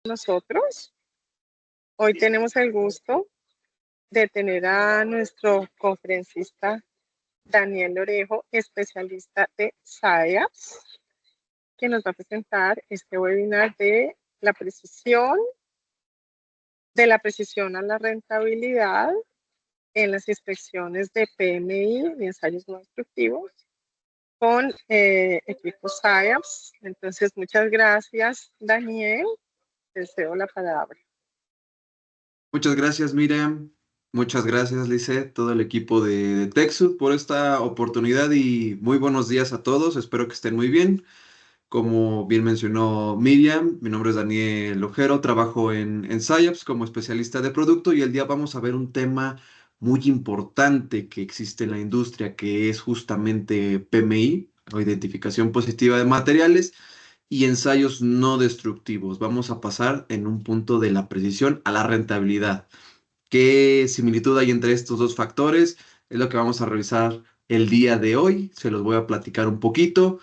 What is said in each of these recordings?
Nosotros hoy tenemos el gusto de tener a nuestro conferencista Daniel Orejo, especialista de SciAps, que nos va a presentar este webinar de la precisión a la rentabilidad en las inspecciones de PMI y ensayos no destructivos con equipos SciAps. Entonces, muchas gracias, Daniel. Te cedo la palabra. Muchas gracias, Miriam. Muchas gracias, Lisette, todo el equipo de TechSoup por esta oportunidad y muy buenos días a todos. Espero que estén muy bien. Como bien mencionó Miriam, mi nombre es Daniel Ojero, trabajo en SciAps como especialista de producto y el día vamos a ver un tema muy importante que existe en la industria, que es justamente PMI o identificación positiva de materiales y ensayos no destructivos. Vamos a pasar en un punto de la precisión a la rentabilidad. ¿Qué similitud hay entre estos dos factores? Es lo que vamos a revisar el día de hoy. Se los voy a platicar un poquito.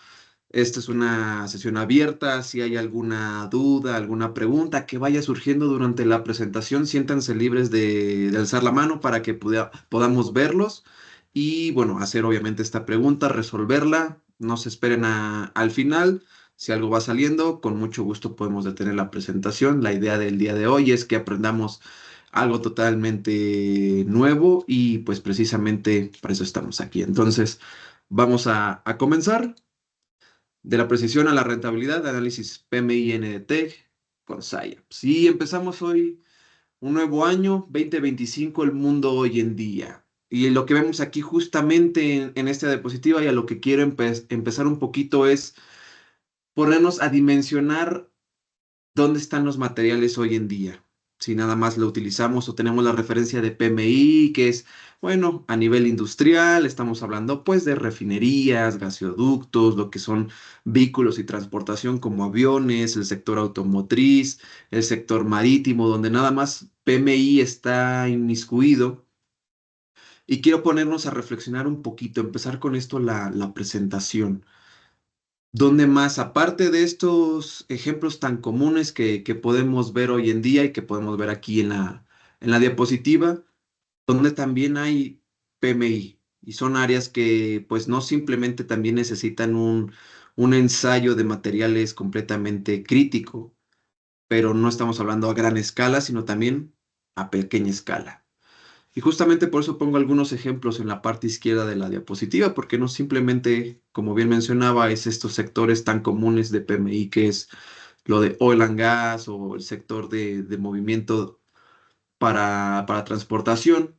Esta es una sesión abierta. Si hay alguna duda, alguna pregunta que vaya surgiendo durante la presentación, siéntanse libres de alzar la mano para que podamos verlos. Y bueno, hacer obviamente esta pregunta, resolverla. No se esperen al final. Si algo va saliendo, con mucho gusto podemos detener la presentación. La idea del día de hoy es que aprendamos algo totalmente nuevo y pues precisamente para eso estamos aquí. Entonces, vamos a comenzar. De la precisión a la rentabilidad, análisis PMI Tech con SciAps. Y empezamos hoy un nuevo año, 2025, el mundo hoy en día. Y lo que vemos aquí justamente en esta diapositiva y a lo que quiero empezar un poquito es ponernos a dimensionar dónde están los materiales hoy en día. Si nada más lo utilizamos o tenemos la referencia de PMI, que es, bueno, a nivel industrial, estamos hablando pues de refinerías, gasoductos, lo que son vehículos y transportación como aviones, el sector automotriz, el sector marítimo, donde nada más PMI está inmiscuido. Y quiero ponernos a reflexionar un poquito, empezar con esto la presentación. ¿Dónde más, aparte de estos ejemplos tan comunes que podemos ver hoy en día y que podemos ver aquí en la diapositiva, donde también hay PMI? Y son áreas que pues no simplemente también necesitan un ensayo de materiales completamente crítico, pero no estamos hablando a gran escala, sino también a pequeña escala. Y justamente por eso pongo algunos ejemplos en la parte izquierda de la diapositiva, porque no simplemente, como bien mencionaba, es estos sectores tan comunes de PMI, que es lo de oil and gas o el sector de movimiento para transportación,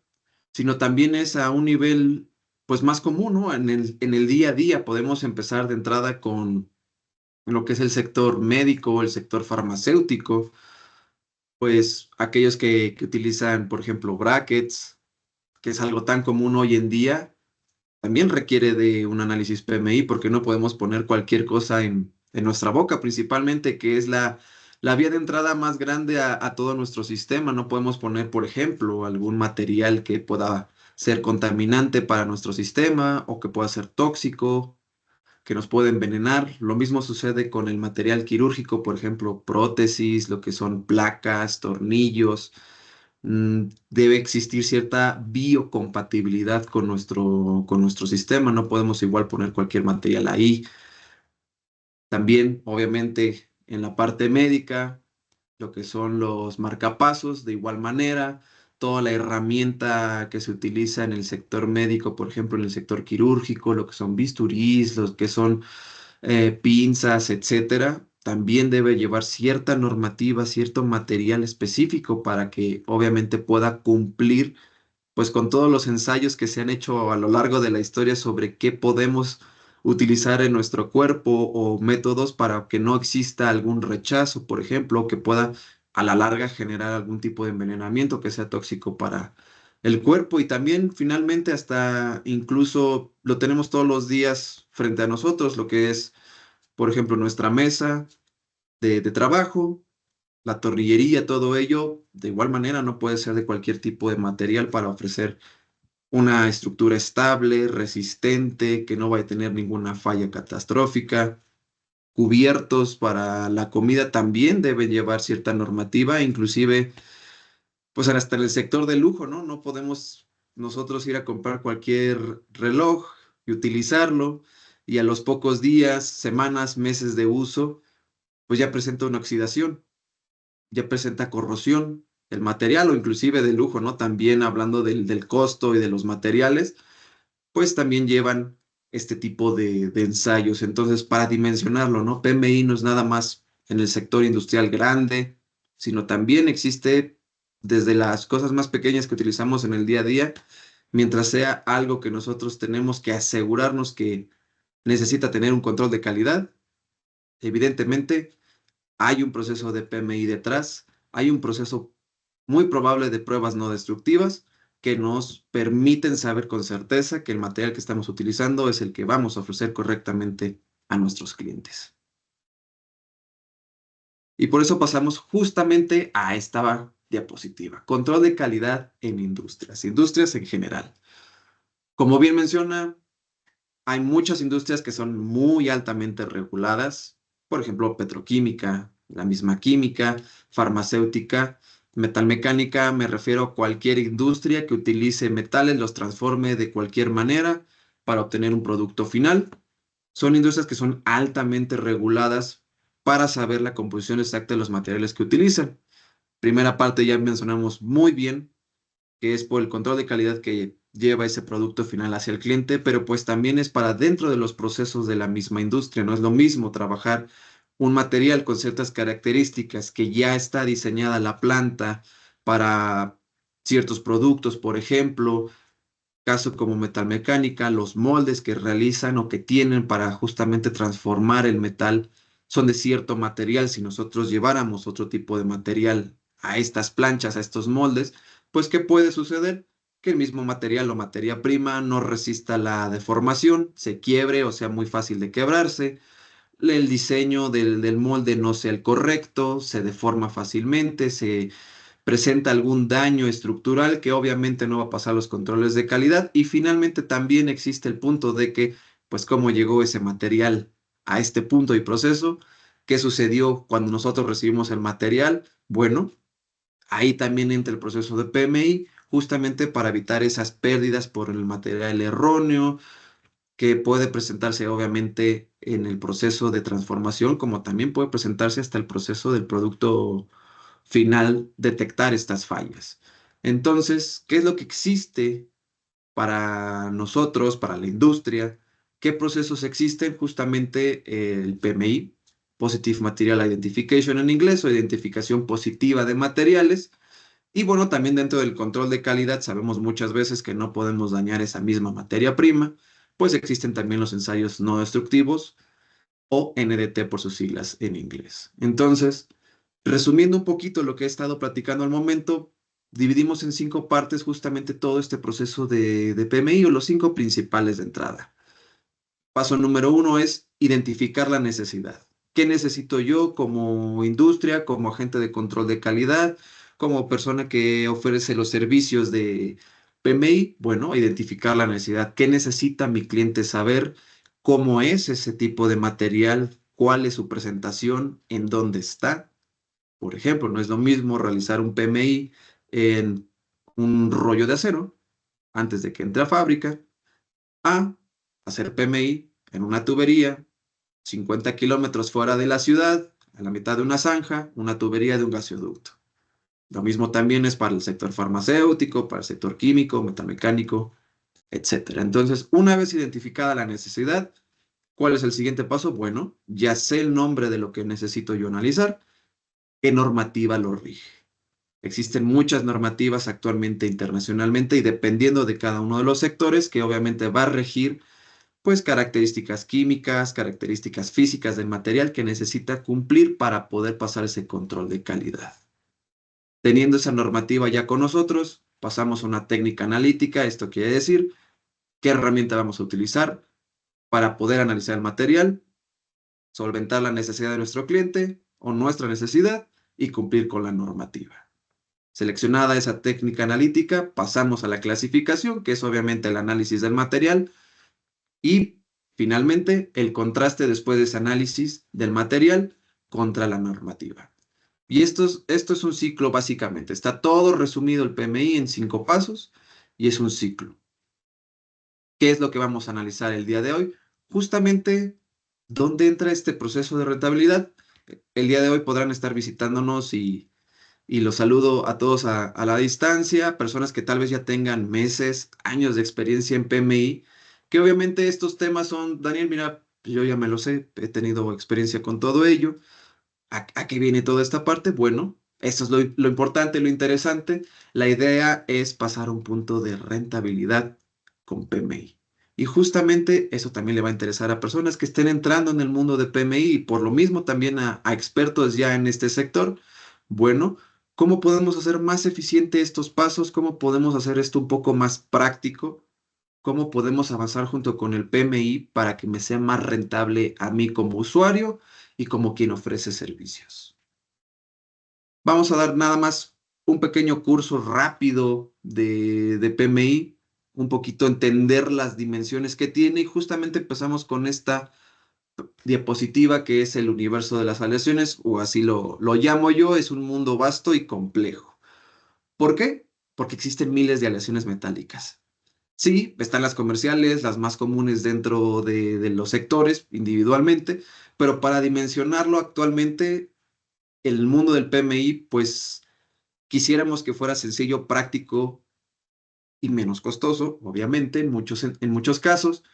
sino también es a un nivel pues más común, ¿no? En el día a día podemos empezar de entrada con lo que es el sector médico, el sector farmacéutico, pues aquellos que utilizan, por ejemplo, brackets, que es algo tan común hoy en día, también requiere de un análisis PMI porque no podemos poner cualquier cosa en nuestra boca, principalmente que es la vía de entrada más grande a todo nuestro sistema. No podemos poner, por ejemplo, algún material que pueda ser contaminante para nuestro sistema o que pueda ser tóxico, que nos puede envenenar. Lo mismo sucede con el material quirúrgico, por ejemplo, prótesis, lo que son placas, tornillos. Debe existir cierta biocompatibilidad con nuestro sistema. No podemos igual poner cualquier material ahí. También, obviamente, en la parte médica, lo que son los marcapasos, de igual manera, toda la herramienta que se utiliza en el sector médico, por ejemplo, en el sector quirúrgico, lo que son bisturís, lo que son pinzas, etcétera, también debe llevar cierta normativa, cierto material específico para que obviamente pueda cumplir pues con todos los ensayos que se han hecho a lo largo de la historia sobre qué podemos utilizar en nuestro cuerpo o métodos para que no exista algún rechazo, por ejemplo, que pueda a la larga generar algún tipo de envenenamiento que sea tóxico para el cuerpo y también finalmente hasta incluso lo tenemos todos los días frente a nosotros, lo que es, por ejemplo, nuestra mesa de trabajo, la tornillería, todo ello, de igual manera no puede ser de cualquier tipo de material para ofrecer una estructura estable, resistente, que no va a tener ninguna falla catastrófica. cubiertos para la comida también deben llevar cierta normativa, inclusive pues hasta en el sector de lujo, ¿no? No podemos nosotros ir a comprar cualquier reloj y utilizarlo y a los pocos días, semanas, meses de uso, pues ya presenta una oxidación, ya presenta corrosión. El material o inclusive de lujo, ¿no? También hablando del costo y de los materiales, pues también llevan este tipo de ensayos. Entonces, para dimensionarlo, ¿no? PMI no es nada más en el sector industrial grande, sino también existe desde las cosas más pequeñas que utilizamos en el día a día, mientras sea algo que nosotros tenemos que asegurarnos que necesita tener un control de calidad. Evidentemente, hay un proceso de PMI detrás, hay un proceso muy probable de pruebas no destructivas que nos permiten saber con certeza que el material que estamos utilizando es el que vamos a ofrecer correctamente a nuestros clientes. Y por eso pasamos justamente a esta diapositiva. Control de calidad en industrias en general. Como bien menciona, hay muchas industrias que son muy altamente reguladas, por ejemplo, petroquímica, la misma química, farmacéutica, metalmecánica, me refiero a cualquier industria que utilice metales, los transforme de cualquier manera para obtener un producto final. Son industrias que son altamente reguladas para saber la composición exacta de los materiales que utilizan. Primera parte ya mencionamos muy bien que es por el control de calidad que lleva ese producto final hacia el cliente, pero pues también es para dentro de los procesos de la misma industria. No es lo mismo trabajar un material con ciertas características que ya está diseñada la planta para ciertos productos, por ejemplo, caso como metalmecánica, los moldes que realizan o que tienen para justamente transformar el metal son de cierto material. Si nosotros lleváramos otro tipo de material a estas planchas, a estos moldes, pues ¿qué puede suceder? Que el mismo material o materia prima no resista la deformación, se quiebre o sea muy fácil de quebrarse, el diseño del molde no sea el correcto, se deforma fácilmente, se presenta algún daño estructural que obviamente no va a pasar los controles de calidad. Y finalmente también existe el punto de que, pues, cómo llegó ese material a este punto y proceso, qué sucedió cuando nosotros recibimos el material. Bueno, ahí también entra el proceso de PMI, justamente para evitar esas pérdidas por el material erróneo, que puede presentarse obviamente en el proceso de transformación, como también puede presentarse hasta el proceso del producto final, detectar estas fallas. Entonces, ¿qué es lo que existe para nosotros, para la industria? ¿Qué procesos existen? Justamente el PMI, Positive Material Identification en inglés, o identificación positiva de materiales. Y bueno, también dentro del control de calidad sabemos muchas veces que no podemos dañar esa misma materia prima, pues existen también los ensayos no destructivos o NDT por sus siglas en inglés. Entonces, resumiendo un poquito lo que he estado platicando al momento, dividimos en 5 partes justamente todo este proceso de PMI o los 5 principales de entrada. Paso número 1 es identificar la necesidad. ¿Qué necesito yo como industria, como agente de control de calidad, como persona que ofrece los servicios de PMI? Bueno, identificar la necesidad. ¿Qué necesita mi cliente saber? ¿Cómo es ese tipo de material? ¿Cuál es su presentación? ¿En dónde está? Por ejemplo, no es lo mismo realizar un PMI en un rollo de acero antes de que entre a fábrica a hacer PMI en una tubería 50 kilómetros fuera de la ciudad, a la mitad de una zanja, una tubería de un gasoducto. Lo mismo también es para el sector farmacéutico, para el sector químico, metalmecánico, etcétera. Entonces, una vez identificada la necesidad, ¿cuál es el siguiente paso? Bueno, ya sé el nombre de lo que necesito yo analizar, qué normativa lo rige. Existen muchas normativas actualmente internacionalmente y dependiendo de cada uno de los sectores, que obviamente va a regir pues características químicas, características físicas del material que necesita cumplir para poder pasar ese control de calidad. Teniendo esa normativa ya con nosotros, pasamos a una técnica analítica. Esto quiere decir qué herramienta vamos a utilizar para poder analizar el material, solventar la necesidad de nuestro cliente o nuestra necesidad y cumplir con la normativa. Seleccionada esa técnica analítica, pasamos a la clasificación, que es obviamente el análisis del material, y finalmente, el contraste después de ese análisis del material contra la normativa. Y esto es un ciclo básicamente. Está todo resumido el PMI en 5 pasos y es un ciclo. ¿Qué es lo que vamos a analizar el día de hoy? Justamente, ¿dónde entra este proceso de rentabilidad? El día de hoy podrán estar visitándonos y los saludo a todos a la distancia, personas que tal vez ya tengan meses, años de experiencia en PMI, que obviamente estos temas son, Daniel, mira, yo ya me lo sé, he tenido experiencia con todo ello. ¿A qué viene toda esta parte? Bueno, eso es lo importante, lo interesante. La idea es pasar a un punto de rentabilidad con PMI. Y justamente eso también le va a interesar a personas que estén entrando en el mundo de PMI y por lo mismo también a expertos ya en este sector. Bueno, ¿cómo podemos hacer más eficiente estos pasos? ¿Cómo podemos hacer esto un poco más práctico? ¿Cómo podemos avanzar junto con el PMI para que me sea más rentable a mí como usuario y como quien ofrece servicios? Vamos a dar nada más un pequeño curso rápido de PMI, un poquito entender las dimensiones que tiene y justamente empezamos con esta diapositiva que es el universo de las aleaciones, o así lo llamo yo, es un mundo vasto y complejo. ¿Por qué? Porque existen miles de aleaciones metálicas. Sí, están las comerciales, las más comunes dentro de los sectores individualmente, pero para dimensionarlo actualmente, el mundo del PMI, pues quisiéramos que fuera sencillo, práctico y menos costoso, obviamente, en muchos casos,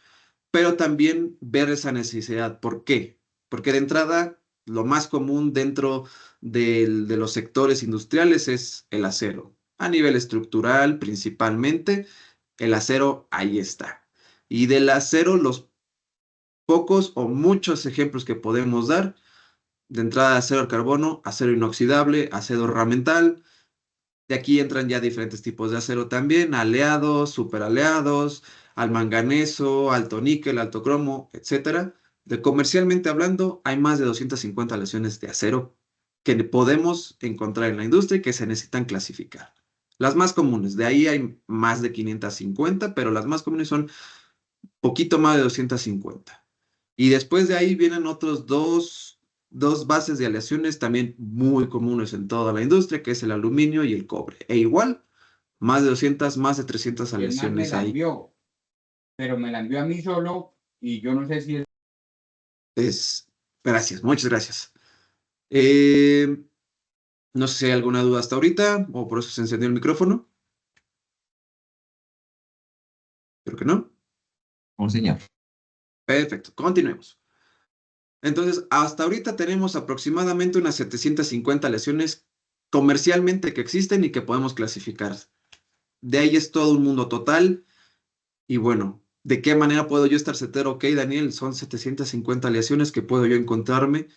pero también ver esa necesidad. ¿Por qué? Porque de entrada, lo más común dentro de los sectores industriales es el acero. A nivel estructural, principalmente, el acero ahí está. Y del acero, los pocos o muchos ejemplos que podemos dar, de entrada, acero al carbono, acero inoxidable, acero herramental. De aquí entran ya diferentes tipos de acero también, aleados, superaleados, al manganeso, alto níquel, alto cromo, etcétera. De comercialmente hablando, hay más de 250 aleaciones de acero que podemos encontrar en la industria y que se necesitan clasificar. Las más comunes, de ahí hay más de 550, pero las más comunes son poquito más de 250. Y después de ahí vienen otros dos bases de aleaciones también muy comunes en toda la industria, que es el aluminio y el cobre. E igual, más de 200, más de 300 Y el más me aleaciones la ahí. envió, pero me la envió a mí solo y yo no sé si es... Gracias, muchas gracias. Eh, no sé si hay alguna duda hasta ahorita o por eso se encendió el micrófono. Creo que no. Un señor. Perfecto, continuemos. Entonces, hasta ahorita tenemos aproximadamente unas 750 aleaciones comercialmente que existen y que podemos clasificar. De ahí es todo un mundo total. Y bueno, ¿de qué manera puedo yo estar certero? Ok, Daniel, son 750 aleaciones que puedo yo encontrarme.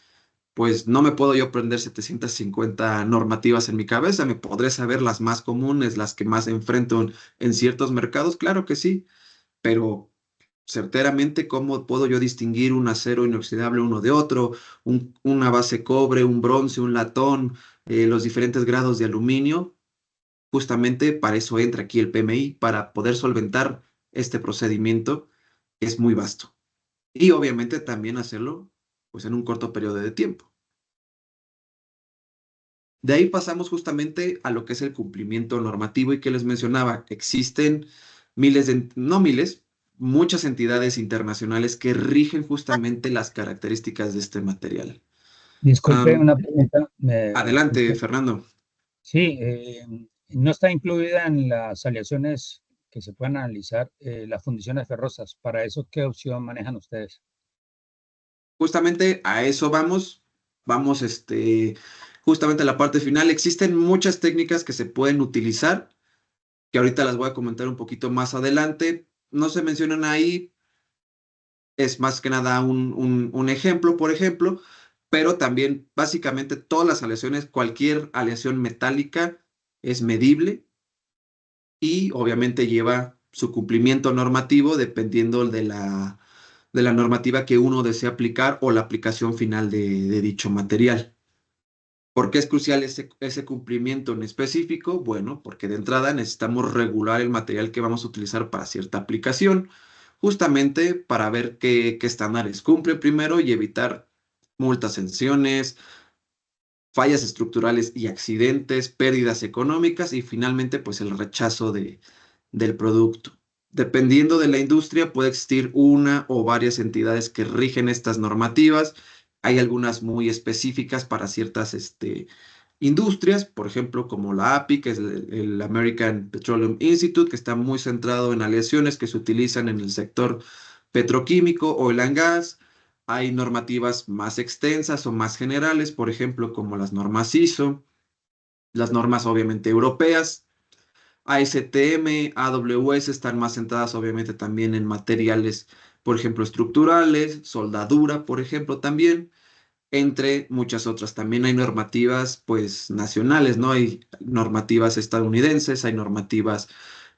Pues no me puedo yo aprender 750 normativas en mi cabeza. Me podré saber las más comunes, las que más enfrento en ciertos mercados. Claro que sí, pero certeramente, ¿cómo puedo yo distinguir un acero inoxidable uno de otro, una base cobre, un bronce, un latón, los diferentes grados de aluminio? Justamente para eso entra aquí el PMI, para poder solventar este procedimiento que es muy vasto. Y obviamente también hacerlo pues en un corto periodo de tiempo. De ahí pasamos justamente a lo que es el cumplimiento normativo y que les mencionaba, existen no miles, muchas entidades internacionales que rigen justamente las características de este material. Disculpe, una pregunta. Adelante, Fernando. Sí, no está incluida en las aleaciones que se pueden analizar las fundiciones ferrosas. ¿Para eso qué opción manejan ustedes? Justamente a eso vamos justamente a la parte final. Existen muchas técnicas que se pueden utilizar, que ahorita las voy a comentar un poquito más adelante. No se mencionan ahí, es más que nada un ejemplo, por ejemplo, pero también básicamente todas las aleaciones, cualquier aleación metálica es medible y obviamente lleva su cumplimiento normativo dependiendo de la normativa que uno desea aplicar o la aplicación final de dicho material. ¿Por qué es crucial ese cumplimiento en específico? Bueno, porque de entrada necesitamos regular el material que vamos a utilizar para cierta aplicación. justamente para ver qué estándares cumple primero y evitar multas, sanciones, fallas estructurales y accidentes, pérdidas económicas y finalmente pues el rechazo del producto. Dependiendo de la industria puede existir una o varias entidades que rigen estas normativas. Hay algunas muy específicas para ciertas industrias, por ejemplo, como la API, que es el American Petroleum Institute, que está muy centrado en aleaciones que se utilizan en el sector petroquímico, oil and gas. Hay normativas más extensas o más generales, por ejemplo, como las normas ISO, las normas obviamente europeas. ASTM, AWS están más centradas obviamente también en materiales, por ejemplo, estructurales, soldadura, por ejemplo, también, entre muchas otras. También hay normativas, pues, nacionales, ¿no? Hay normativas estadounidenses, hay normativas,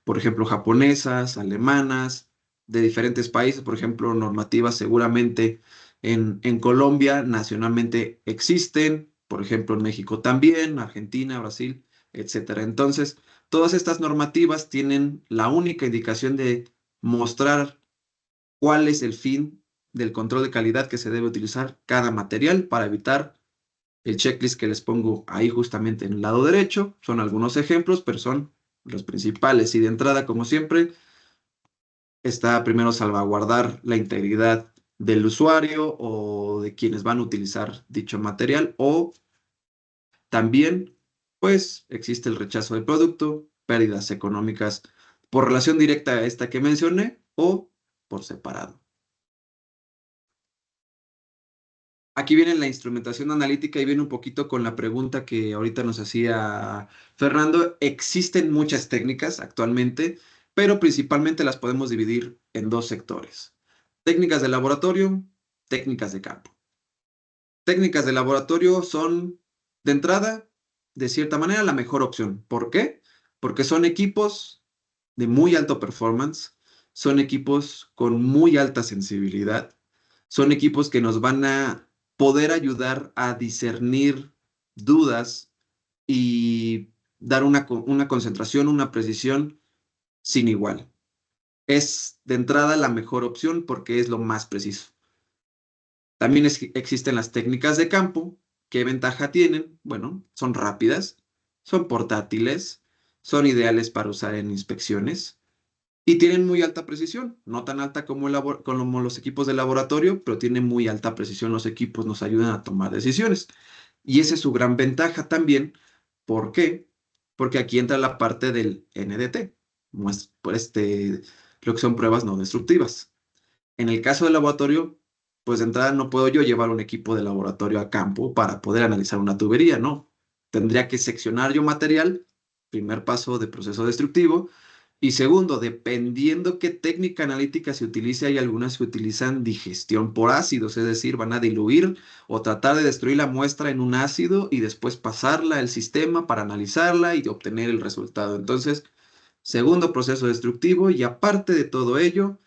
por ejemplo, japonesas, alemanas, de diferentes países, por ejemplo, normativas seguramente en Colombia nacionalmente existen, por ejemplo, en México también, Argentina, Brasil, etcétera. Entonces, todas estas normativas tienen la única indicación de mostrar cuál es el fin del control de calidad que se debe utilizar cada material para evitar el checklist que les pongo ahí justamente en el lado derecho. Son algunos ejemplos, pero son los principales. Y de entrada, como siempre, está primero salvaguardar la integridad del usuario o de quienes van a utilizar dicho material, o también, pues, existe el rechazo del producto, pérdidas económicas por relación directa a esta que mencioné o por separado. Aquí viene la instrumentación analítica y viene un poquito con la pregunta que ahorita nos hacía Fernando. Existen muchas técnicas actualmente, pero principalmente las podemos dividir en dos sectores: técnicas de laboratorio, técnicas de campo. Técnicas de laboratorio son, de entrada, de cierta manera, la mejor opción. ¿Por qué? Porque son equipos de muy alto performance, son equipos con muy alta sensibilidad, son equipos que nos van a poder ayudar a discernir dudas y dar una concentración, una precisión sin igual. Es de entrada la mejor opción porque es lo más preciso. También existen las técnicas de campo. ¿Qué ventaja tienen? Bueno, son rápidas, son portátiles, son ideales para usar en inspecciones y tienen muy alta precisión. No tan alta como los equipos de laboratorio, pero tienen muy alta precisión. Los equipos nos ayudan a tomar decisiones. Y esa es su gran ventaja también. ¿Por qué? Porque aquí entra la parte del NDT, lo que son pruebas no destructivas. En el caso del laboratorio, pues de entrada no puedo yo llevar un equipo de laboratorio a campo para poder analizar una tubería, ¿no? Tendría que seccionar yo material, primer paso de proceso destructivo, y segundo, dependiendo qué técnica analítica se utilice, hay algunas que utilizan digestión por ácidos, es decir, van a diluir o tratar de destruir la muestra en un ácido y después pasarla al sistema para analizarla y obtener el resultado. Entonces, segundo proceso destructivo, y aparte de todo ello,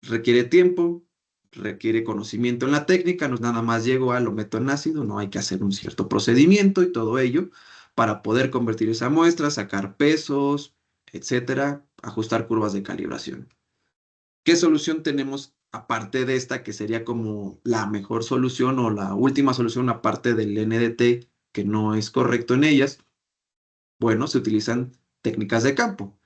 requiere tiempo, requiere conocimiento en la técnica, no es nada más llego a lo meto en ácido, no, hay que hacer un cierto procedimiento y todo ello para poder convertir esa muestra, sacar pesos, etcétera, ajustar curvas de calibración. ¿Qué solución tenemos aparte de esta que sería como la mejor solución o la última solución aparte del NDT que no es correcto en ellas? Bueno, se utilizan técnicas de campo.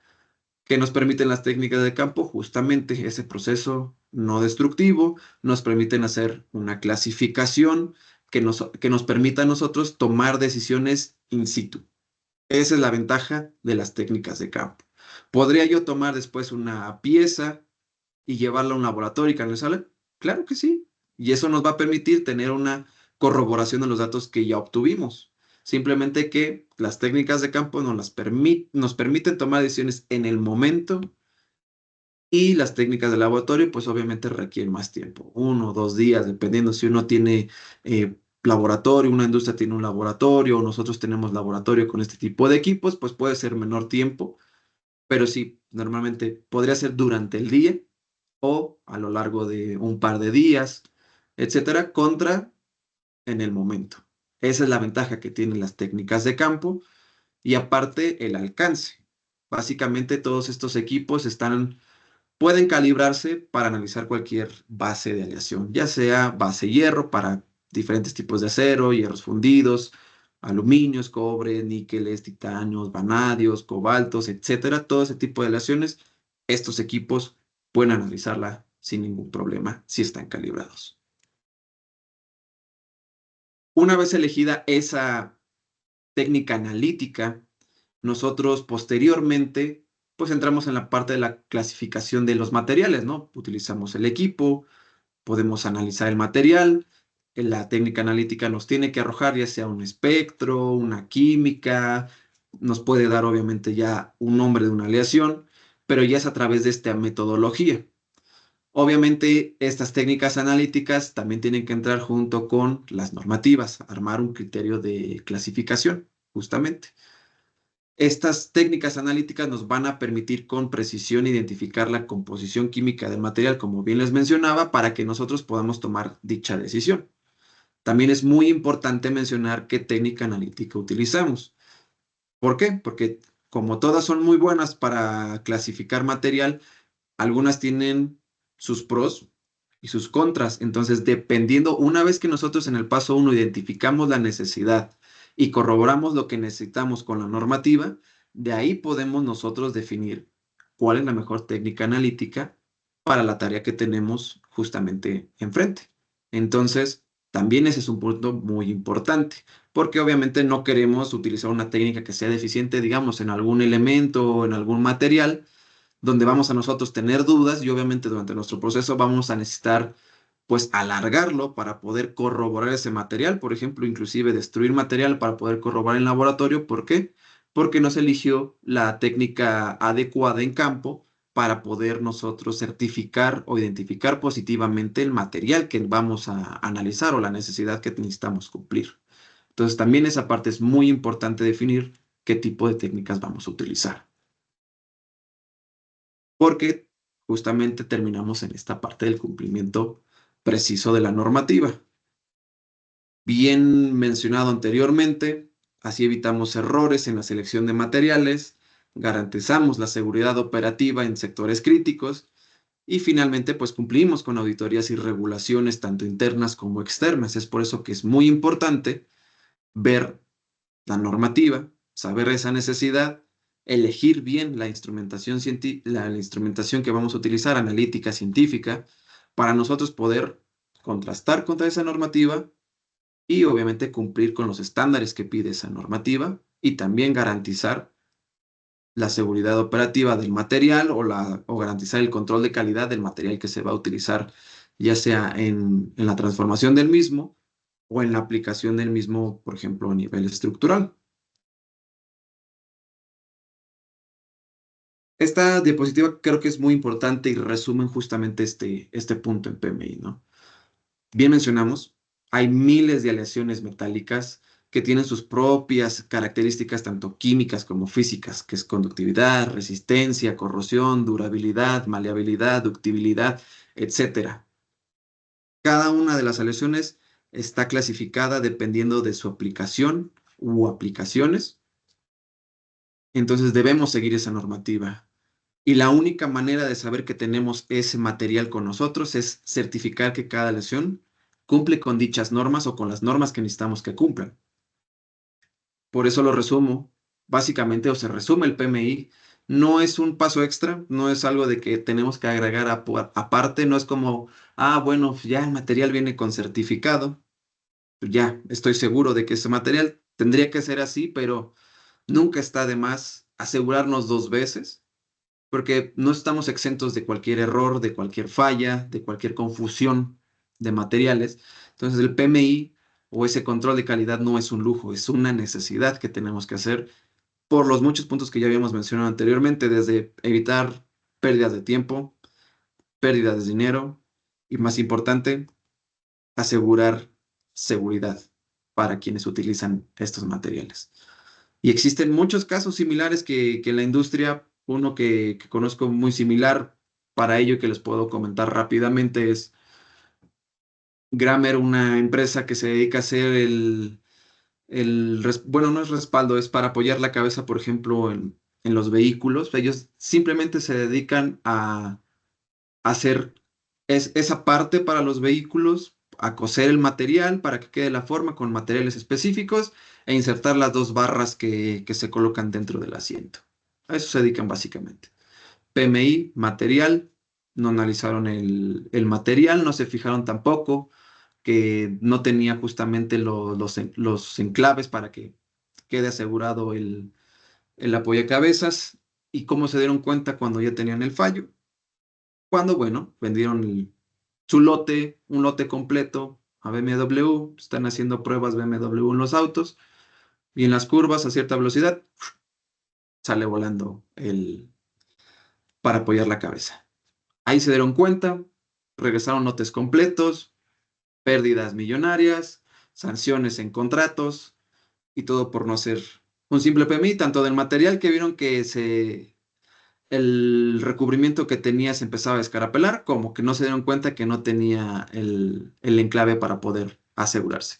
¿Qué nos permiten las técnicas de campo? Justamente ese proceso no destructivo, nos permiten hacer una clasificación que nos permita a nosotros tomar decisiones in situ. Esa es la ventaja de las técnicas de campo. ¿Podría yo tomar después una pieza y llevarla a un laboratorio y canalizarla? Claro que sí. Y eso nos va a permitir tener una corroboración de los datos que ya obtuvimos. Simplemente que las técnicas de campo nos permiten tomar decisiones en el momento, y las técnicas de laboratorio pues obviamente requieren más tiempo, 1 o 2 días, dependiendo si uno tiene laboratorio, una industria tiene un laboratorio o nosotros tenemos laboratorio con este tipo de equipos, pues puede ser menor tiempo, pero sí, normalmente podría ser durante el día o a lo largo de un par de días, etcétera, contra en el momento. Esa es la ventaja que tienen las técnicas de campo y aparte el alcance. Básicamente todos estos equipos están pueden calibrarse para analizar cualquier base de aleación, ya sea base hierro para diferentes tipos de acero, hierros fundidos, aluminios, cobre, níqueles, titanios, vanadios, cobaltos, etcétera. Todo ese tipo de aleaciones, estos equipos pueden analizarla sin ningún problema si están calibrados. Una vez elegida esa técnica analítica, nosotros posteriormente pues entramos en la parte de la clasificación de los materiales, ¿no? Utilizamos el equipo, podemos analizar el material, la técnica analítica nos tiene que arrojar ya sea un espectro, una química, nos puede dar obviamente ya un nombre de una aleación, pero ya es a través de esta metodología. Obviamente, estas técnicas analíticas también tienen que entrar junto con las normativas, armar un criterio de clasificación, justamente. Estas técnicas analíticas nos van a permitir con precisión identificar la composición química del material, como bien les mencionaba, para que nosotros podamos tomar dicha decisión. También es muy importante mencionar qué técnica analítica utilizamos. ¿Por qué? Porque como todas son muy buenas para clasificar material, algunas tienen sus pros y sus contras. Entonces, dependiendo, una vez que nosotros en el paso 1 identificamos la necesidad y corroboramos lo que necesitamos con la normativa, de ahí podemos nosotros definir cuál es la mejor técnica analítica para la tarea que tenemos justamente enfrente. Entonces, también ese es un punto muy importante, porque obviamente no queremos utilizar una técnica que sea deficiente, digamos, en algún elemento o en algún material, donde vamos a nosotros tener dudas y obviamente durante nuestro proceso vamos a necesitar pues alargarlo para poder corroborar ese material, por ejemplo, inclusive destruir material para poder corroborar en laboratorio. ¿Por qué? Porque no se eligió la técnica adecuada en campo para poder nosotros certificar o identificar positivamente el material que vamos a analizar o la necesidad que necesitamos cumplir. Entonces también esa parte es muy importante definir qué tipo de técnicas vamos a utilizar, porque justamente terminamos en esta parte del cumplimiento preciso de la normativa. Bien mencionado anteriormente, así evitamos errores en la selección de materiales, garantizamos la seguridad operativa en sectores críticos y finalmente pues cumplimos con auditorías y regulaciones tanto internas como externas. Es por eso que es muy importante ver la normativa, saber esa necesidad, elegir bien la instrumentación, la instrumentación que vamos a utilizar, analítica, científica, para nosotros poder contrastar contra esa normativa y obviamente cumplir con los estándares que pide esa normativa y también garantizar la seguridad operativa del material o garantizar el control de calidad del material que se va a utilizar, ya sea en la transformación del mismo o en la aplicación del mismo, por ejemplo, a nivel estructural. Esta diapositiva creo que es muy importante y resumen justamente este punto en PMI, ¿no? Bien mencionamos, hay miles de aleaciones metálicas que tienen sus propias características tanto químicas como físicas, que es conductividad, resistencia, corrosión, durabilidad, maleabilidad, ductibilidad, etc. Cada una de las aleaciones está clasificada dependiendo de su aplicación u aplicaciones, entonces debemos seguir esa normativa. Y la única manera de saber que tenemos ese material con nosotros es certificar que cada aleación cumple con dichas normas o con las normas que necesitamos que cumplan. Por eso lo resumo, básicamente, o se resume el PMI. No es un paso extra, no es algo de que tenemos que agregar aparte, no es como, bueno, ya el material viene con certificado, ya estoy seguro de que ese material tendría que ser así, pero nunca está de más asegurarnos 2 veces porque no estamos exentos de cualquier error, de cualquier falla, de cualquier confusión de materiales. Entonces el PMI o ese control de calidad no es un lujo, es una necesidad que tenemos que hacer por los muchos puntos que ya habíamos mencionado anteriormente, desde evitar pérdidas de tiempo, pérdidas de dinero y, más importante, asegurar seguridad para quienes utilizan estos materiales. Y existen muchos casos similares que en la industria, uno que conozco muy similar para ello que les puedo comentar rápidamente es Grammer, una empresa que se dedica a hacer bueno, no es respaldo, es para apoyar la cabeza, por ejemplo, en los vehículos. Ellos simplemente se dedican a hacer esa parte para los vehículos, a coser el material para que quede la forma con materiales específicos e insertar las 2 barras que se colocan dentro del asiento. A eso se dedican básicamente. PMI, material, no analizaron el material, no se fijaron tampoco que no tenía justamente los enclaves para que quede asegurado el apoyacabezas. ¿Y cómo se dieron cuenta cuando ya tenían el fallo? Cuando, bueno, vendieron su lote, un lote completo a BMW, están haciendo pruebas BMW en los autos y en las curvas a cierta velocidad sale volando para apoyar la cabeza. Ahí se dieron cuenta, regresaron lotes completos, pérdidas millonarias, sanciones en contratos y todo por no hacer un simple PMI, tanto del material que vieron que el recubrimiento que tenía se empezaba a escarapelar, como que no se dieron cuenta que no tenía el enclave para poder asegurarse.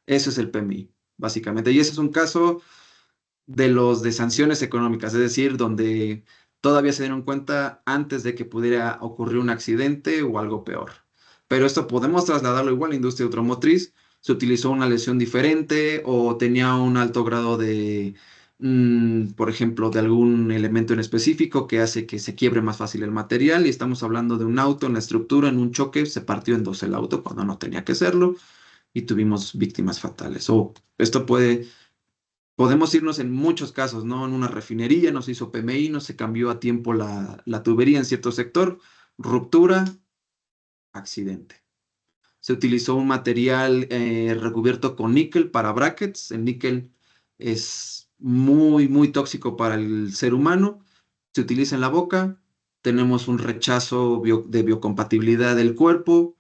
Eso es el PMI, básicamente. Y ese es un caso de los de sanciones económicas, es decir, donde todavía se dieron cuenta antes de que pudiera ocurrir un accidente o algo peor. Pero esto podemos trasladarlo igual a la industria automotriz. Se utilizó una lesión diferente o tenía un alto grado de, por ejemplo, de algún elemento en específico que hace que se quiebre más fácil el material. Y estamos hablando de un auto, en la estructura, en un choque, se partió en 2 el auto cuando no tenía que serlo y tuvimos víctimas fatales. O esto podemos irnos en muchos casos, ¿no? En una refinería no se hizo PMI, no se cambió a tiempo la tubería en cierto sector, ruptura, accidente. Se utilizó un material recubierto con níquel para brackets. El níquel es muy, muy tóxico para el ser humano. Se utiliza en la boca. Tenemos un rechazo de biocompatibilidad del cuerpo.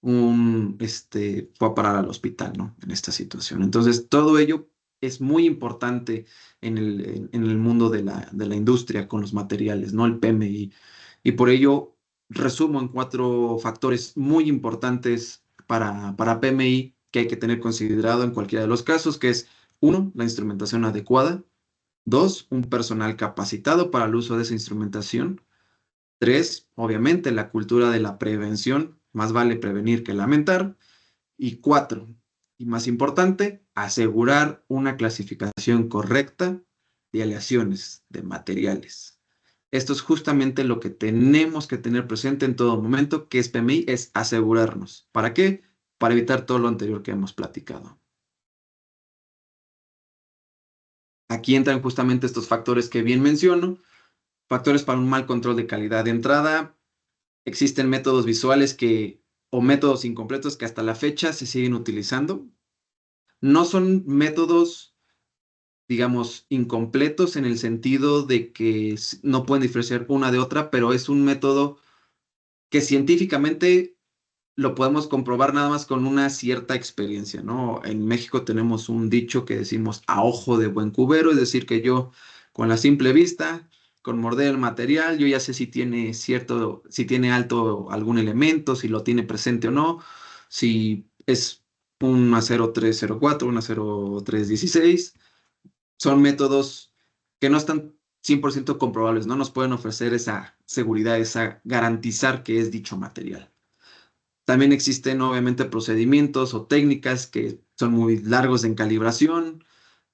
Fue a parar al hospital, ¿no? En esta situación. Entonces, todo ello es muy importante en el mundo de la industria con los materiales, ¿no? El PMI. Y por ello, resumo en 4 factores muy importantes para PMI que hay que tener considerado en cualquiera de los casos, que es 1, la instrumentación adecuada; 2, un personal capacitado para el uso de esa instrumentación; 3, obviamente, la cultura de la prevención, más vale prevenir que lamentar; y 4, y más importante, asegurar una clasificación correcta de aleaciones de materiales. Esto es justamente lo que tenemos que tener presente en todo momento, que es PMI, es asegurarnos. ¿Para qué? Para evitar todo lo anterior que hemos platicado. Aquí entran justamente estos factores que bien menciono, factores para un mal control de calidad de entrada. Existen métodos visuales o métodos incompletos que hasta la fecha se siguen utilizando. No son métodos, digamos, incompletos en el sentido de que no pueden diferenciar una de otra, pero es un método que científicamente lo podemos comprobar nada más con una cierta experiencia, ¿no? En México tenemos un dicho que decimos a ojo de buen cubero, es decir, que yo con la simple vista, con morder el material, yo ya sé si tiene alto algún elemento, si lo tiene presente o no, si es un acero 304, un acero 316. Son métodos que no están 100% comprobables, no nos pueden ofrecer esa seguridad, esa garantizar que es dicho material. También existen obviamente procedimientos o técnicas que son muy largos en calibración,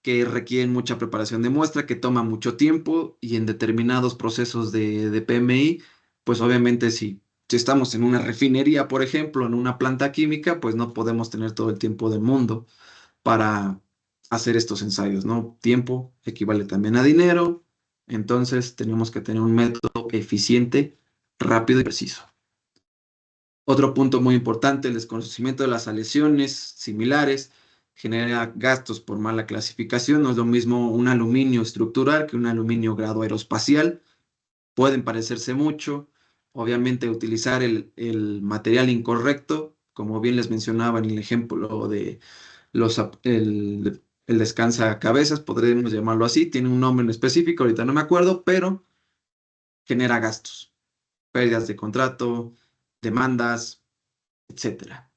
que requieren mucha preparación de muestra, que toma mucho tiempo y en determinados procesos de PMI, pues obviamente si estamos en una refinería, por ejemplo, en una planta química, pues no podemos tener todo el tiempo del mundo para hacer estos ensayos, ¿no? Tiempo equivale también a dinero, entonces tenemos que tener un método eficiente, rápido y preciso. Otro punto muy importante, el desconocimiento de las aleaciones similares genera gastos por mala clasificación. No es lo mismo un aluminio estructural que un aluminio grado aeroespacial. Pueden parecerse mucho. Obviamente utilizar el material incorrecto, como bien les mencionaba en el ejemplo de el descansa cabezas, podríamos llamarlo así. Tiene un nombre en específico, ahorita no me acuerdo, pero genera gastos, pérdidas de contrato, demandas, etcétera.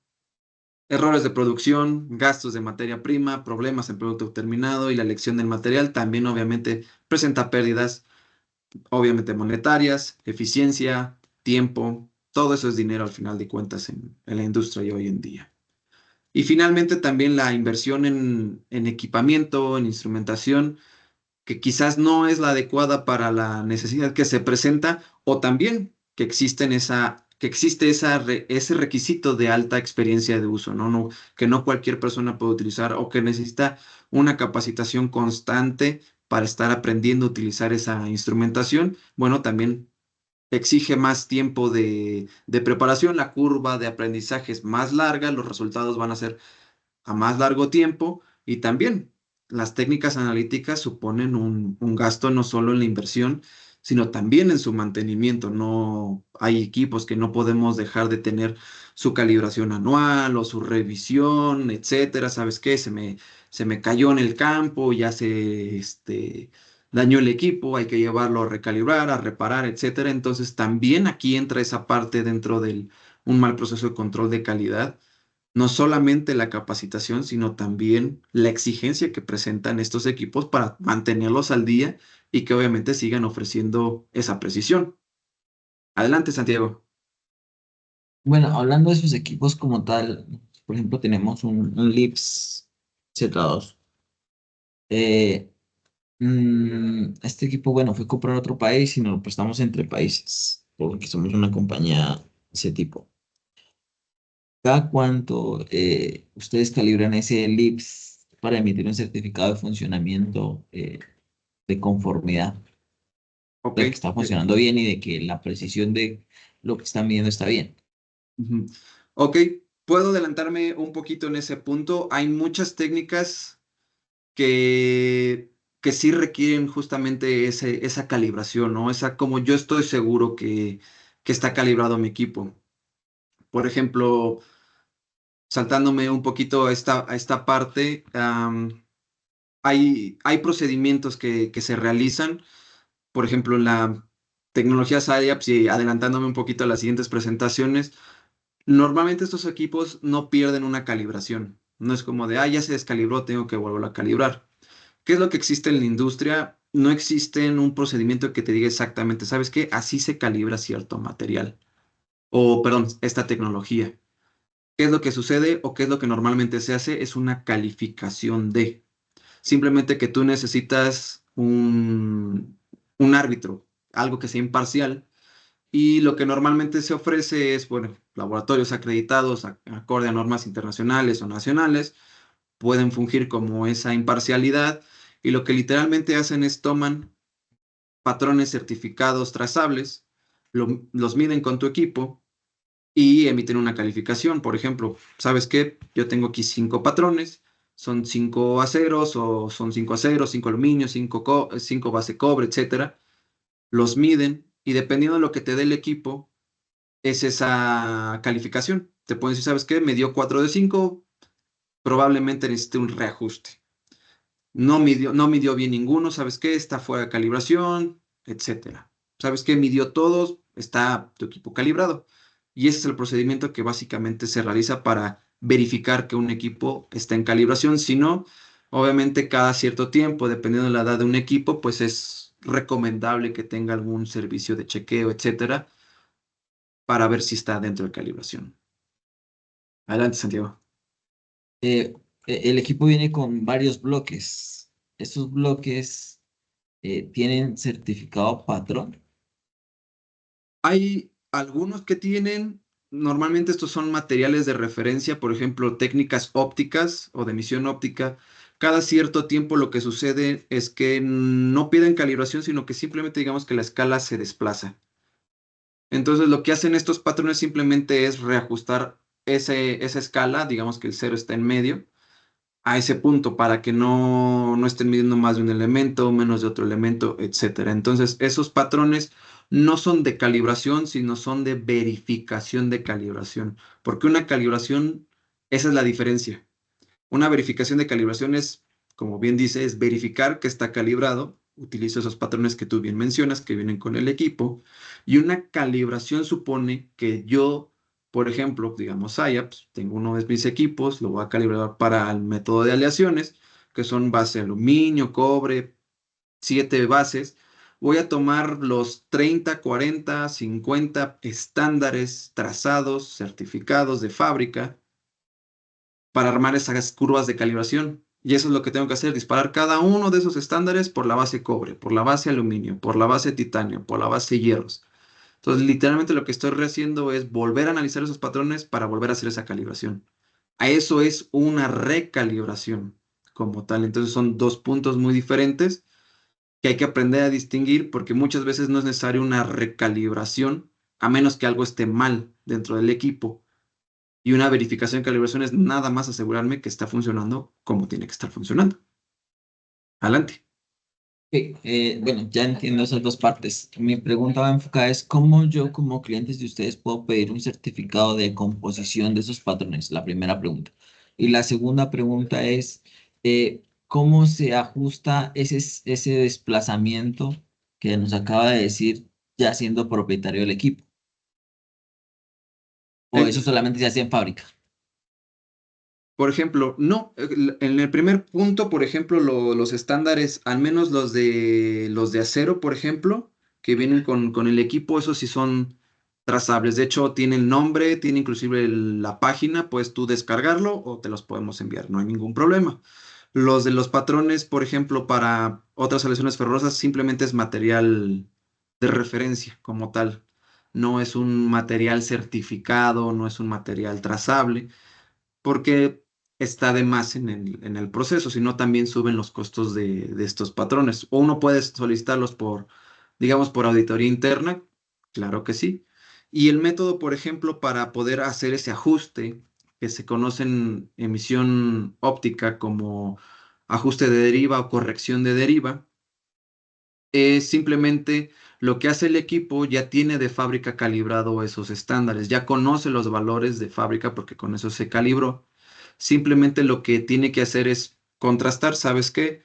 Errores de producción, gastos de materia prima, problemas en producto terminado y la elección del material también obviamente presenta pérdidas, obviamente monetarias, eficiencia, tiempo, todo eso es dinero al final de cuentas en la industria de hoy en día. Y finalmente también la inversión en equipamiento, en instrumentación, que quizás no es la adecuada para la necesidad que se presenta, o también que existe ese requisito de alta experiencia de uso, ¿no? Que no cualquier persona puede utilizar o que necesita una capacitación constante para estar aprendiendo a utilizar esa instrumentación. Bueno, también exige más tiempo de preparación, la curva de aprendizaje es más larga, los resultados van a ser a más largo tiempo y también las técnicas analíticas suponen un gasto no solo en la inversión, sino también en su mantenimiento. No hay equipos que no podemos dejar de tener su calibración anual o su revisión, etcétera. ¿Sabes qué? Se me cayó en el campo, ya dañó el equipo, hay que llevarlo a recalibrar, a reparar, etcétera. Entonces también aquí entra esa parte dentro del un mal proceso de control de calidad, no solamente la capacitación, sino también la exigencia que presentan estos equipos para mantenerlos al día y que obviamente sigan ofreciendo esa precisión. Adelante, Santiago. Bueno, hablando de esos equipos como tal, por ejemplo, tenemos un Lips Z2. Eh, este equipo, bueno, fue comprado en otro país y nos lo prestamos entre países, porque somos una compañía de ese tipo. ¿Cada cuánto ustedes calibran ese Lips para emitir un certificado de funcionamiento de conformidad, Ok. de que está funcionando bien y de que la precisión de lo que están midiendo está bien? Ujú. Ok, puedo adelantarme un poquito en ese punto. Hay muchas técnicas que sí requieren justamente esa calibración, ¿no? Esa, como yo estoy seguro que está calibrado mi equipo. Por ejemplo, saltándome un poquito a esta parte, hay procedimientos que se realizan, por ejemplo, en la tecnología SciAps y adelantándome un poquito a las siguientes presentaciones, normalmente estos equipos no pierden una calibración. No es como de, ya se descalibró, tengo que volverlo a calibrar. ¿Qué es lo que existe en la industria? No existe un procedimiento que te diga exactamente, ¿sabes qué? Así se calibra cierto material. O, perdón, esta tecnología. ¿Qué es lo que sucede o qué es lo que normalmente se hace? Es una calificación de. Simplemente que tú necesitas un árbitro, algo que sea imparcial. Y lo que normalmente se ofrece es, bueno, laboratorios acreditados acorde a normas internacionales o nacionales, pueden fungir como esa imparcialidad y lo que literalmente hacen es toman patrones certificados trazables, los miden con tu equipo y emiten una calificación. Por ejemplo, ¿sabes qué? Yo tengo aquí 5 patrones, son 5 aceros o son 5 aceros, 5 aluminios, 5 base cobre, etcétera. Los miden y dependiendo de lo que te dé el equipo, es esa calificación. Te pueden decir, ¿sabes qué? Me dio 4 de 5, probablemente necesite un reajuste. No midió bien ninguno, ¿sabes qué? Está fuera de calibración, etcétera. ¿Sabes qué? Midió todos, está tu equipo calibrado. Y ese es el procedimiento que básicamente se realiza para verificar que un equipo está en calibración. Si no, obviamente cada cierto tiempo, dependiendo de la edad de un equipo, pues es recomendable que tenga algún servicio de chequeo, etcétera, para ver si está dentro de calibración. Adelante, Santiago. El equipo viene con varios bloques. Estos bloques tienen certificado patrón. Hay algunos que tienen, normalmente estos son materiales de referencia, por ejemplo, técnicas ópticas o de emisión óptica. Cada cierto tiempo lo que sucede es que no piden calibración, sino que simplemente digamos que la escala se desplaza. Entonces lo que hacen estos patrones simplemente es reajustar esa escala, digamos que el cero está en medio, a ese punto para que no estén midiendo más de un elemento, menos de otro elemento, etcétera. Entonces, esos patrones no son de calibración, sino son de verificación de calibración, porque una calibración, esa es la diferencia. Una verificación de calibración es, como bien dice, es verificar que está calibrado. Utilizo esos patrones que tú bien mencionas, que vienen con el equipo. Y una calibración supone que yo, por ejemplo, digamos SciAps, tengo uno de mis equipos, lo voy a calibrar para el método de aleaciones, que son base aluminio, cobre, 7 bases. voy a tomar los 30, 40, 50 estándares trazados, certificados de fábrica para armar esas curvas de calibración. Y eso es lo que tengo que hacer, disparar cada uno de esos estándares por la base cobre, por la base aluminio, por la base titanio, por la base hierros. Entonces, literalmente lo que estoy haciendo es volver a analizar esos patrones para volver a hacer esa calibración. A eso es una recalibración como tal. Entonces, son dos puntos muy diferentes que hay que aprender a distinguir porque muchas veces no es necesaria una recalibración a menos que algo esté mal dentro del equipo. Y una verificación de calibración es nada más asegurarme que está funcionando como tiene que estar funcionando. Adelante. Ok, bueno, ya entiendo esas dos partes. Mi pregunta va enfocada es cómo yo como clientes de ustedes puedo pedir un certificado de composición de esos patrones, la primera pregunta. Y la segunda pregunta es cómo se ajusta ese desplazamiento que nos acaba de decir ya siendo propietario del equipo. O eso solamente se hace en fábrica. Por ejemplo, no, en el primer punto, por ejemplo, los estándares, al menos los de acero, por ejemplo, que vienen con el equipo, esos sí son trazables. De hecho, tiene el nombre, tiene inclusive la página, puedes tú descargarlo o te los podemos enviar, no hay ningún problema. Los de los patrones, por ejemplo, para otras aleaciones ferrosas, simplemente es material de referencia como tal. No es un material certificado, no es un material trazable porque está de más en el proceso, sino también suben los costos de estos patrones. O uno puede solicitarlos por, digamos, por auditoría interna, claro que sí. Y el método, por ejemplo, para poder hacer ese ajuste, que se conoce en emisión óptica como ajuste de deriva o corrección de deriva, es simplemente lo que hace el equipo, ya tiene de fábrica calibrado esos estándares, ya conoce los valores de fábrica porque con eso se calibró. Simplemente lo que tiene que hacer es contrastar, ¿sabes qué?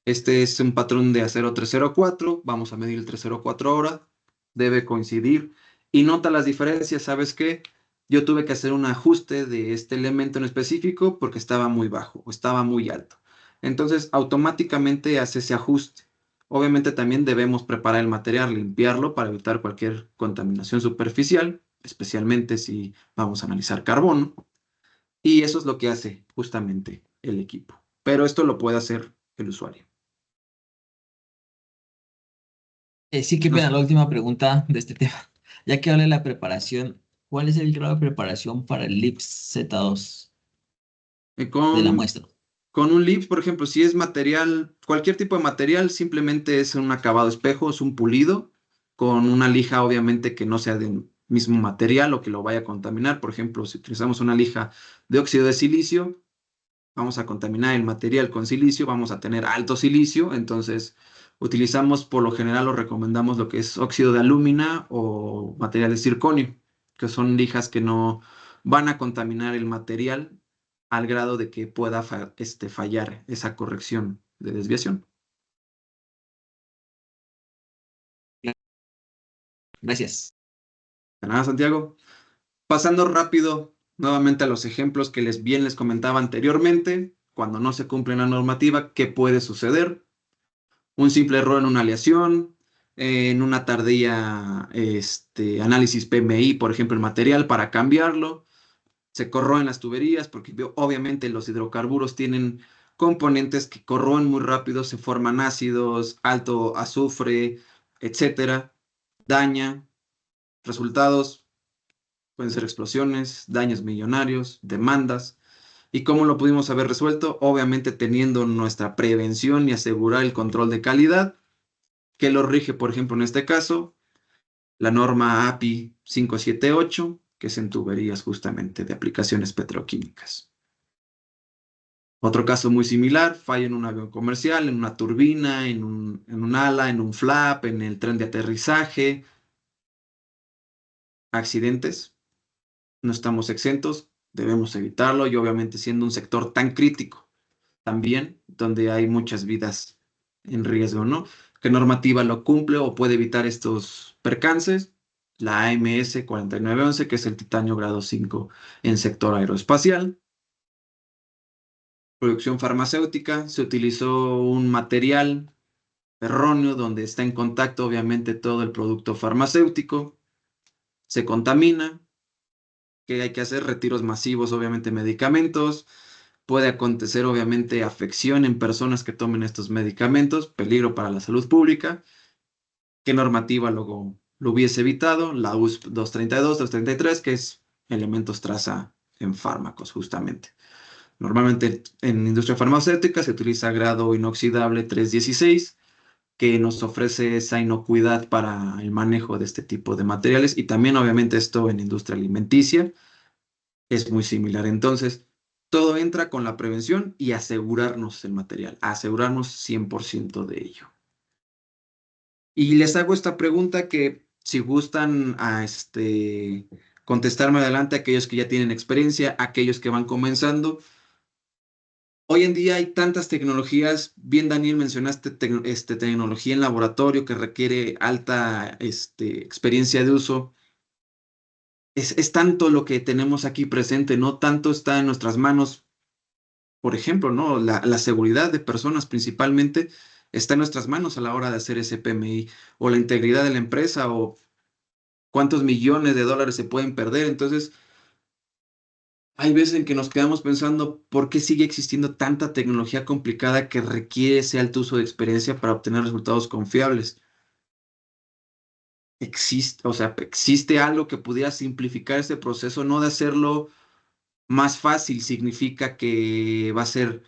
Este es un patrón de acero 304, vamos a medir el 304 ahora, debe coincidir y nota las diferencias, ¿sabes qué? Yo tuve que hacer un ajuste de este elemento en específico porque estaba muy bajo o estaba muy alto. Entonces, automáticamente hace ese ajuste. Obviamente también debemos preparar el material, limpiarlo para evitar cualquier contaminación superficial, especialmente si vamos a analizar carbono. Y eso es lo que hace justamente el equipo. Pero esto lo puede hacer el usuario. Sí, qué No pena, sé, la última pregunta de este tema. Ya que habla de la preparación, ¿cuál es el grado de preparación para el LIPS Z2 eh, de la con, muestra? con un lips, por ejemplo, si es material, cualquier tipo de material, simplemente es un acabado espejo, es un pulido, con una lija obviamente que no sea del mismo material o que lo vaya a contaminar. Por ejemplo, si utilizamos una lija de óxido de silicio, vamos a contaminar el material con silicio, vamos a tener alto silicio, entonces utilizamos por lo general o recomendamos lo que es óxido de alúmina o material de circonio, que son lijas que no van a contaminar el material al grado de que pueda fallar esa corrección de desviación. Gracias. De nada, Santiago. Pasando rápido nuevamente a los ejemplos que bien les comentaba anteriormente, cuando no se cumple la normativa, ¿qué puede suceder? Un simple error en una aleación, en una tardía análisis PMI, por ejemplo, el material para cambiarlo, se corroen las tuberías porque obviamente los hidrocarburos tienen componentes que corroen muy rápido, se forman ácidos, alto azufre, etcétera, daña, resultados pueden ser explosiones, daños millonarios, demandas. ¿Y cómo lo pudimos haber resuelto? Obviamente teniendo nuestra prevención y asegurar el control de calidad que lo rige, por ejemplo, en este caso, la norma API 578, que es en tuberías justamente de aplicaciones petroquímicas. Otro caso muy similar, fallo en un avión comercial, en una turbina, en un ala, en un flap, en el tren de aterrizaje, accidentes. No estamos exentos, debemos evitarlo y obviamente siendo un sector tan crítico también, donde hay muchas vidas en riesgo, ¿no? ¿Qué normativa lo cumple o puede evitar estos percances? La AMS 4911, que es el titanio grado 5 en sector aeroespacial. Producción farmacéutica, se utilizó un material erróneo, donde está en contacto obviamente todo el producto farmacéutico, se contamina. ¿Qué hay que hacer? Retiros masivos, obviamente medicamentos. Puede acontecer obviamente afección en personas que tomen estos medicamentos, peligro para la salud pública. ¿Qué normativa lo hubiese evitado? La USP 232, 233, que es elementos traza en fármacos, justamente. Normalmente en industria farmacéutica se utiliza grado inoxidable 316, que nos ofrece esa inocuidad para el manejo de este tipo de materiales, y también obviamente esto en industria alimenticia es muy similar. Entonces, todo entra con la prevención y asegurarnos el material, asegurarnos 100% de ello. Y les hago esta pregunta que si gustan contestarme adelante, aquellos que ya tienen experiencia, aquellos que van comenzando. Hoy en día hay tantas tecnologías, bien Daniel mencionaste tecnología en laboratorio que requiere alta experiencia de uso. Es tanto lo que tenemos aquí presente, no tanto está en nuestras manos. Por ejemplo, ¿no? La seguridad de personas principalmente está en nuestras manos a la hora de hacer ese PMI, o la integridad de la empresa, o cuántos millones de dólares se pueden perder. Entonces, hay veces en que nos quedamos pensando por qué sigue existiendo tanta tecnología complicada que requiere ese alto uso de experiencia para obtener resultados confiables. Existe algo que pudiera simplificar este proceso, no de hacerlo más fácil, significa que va a ser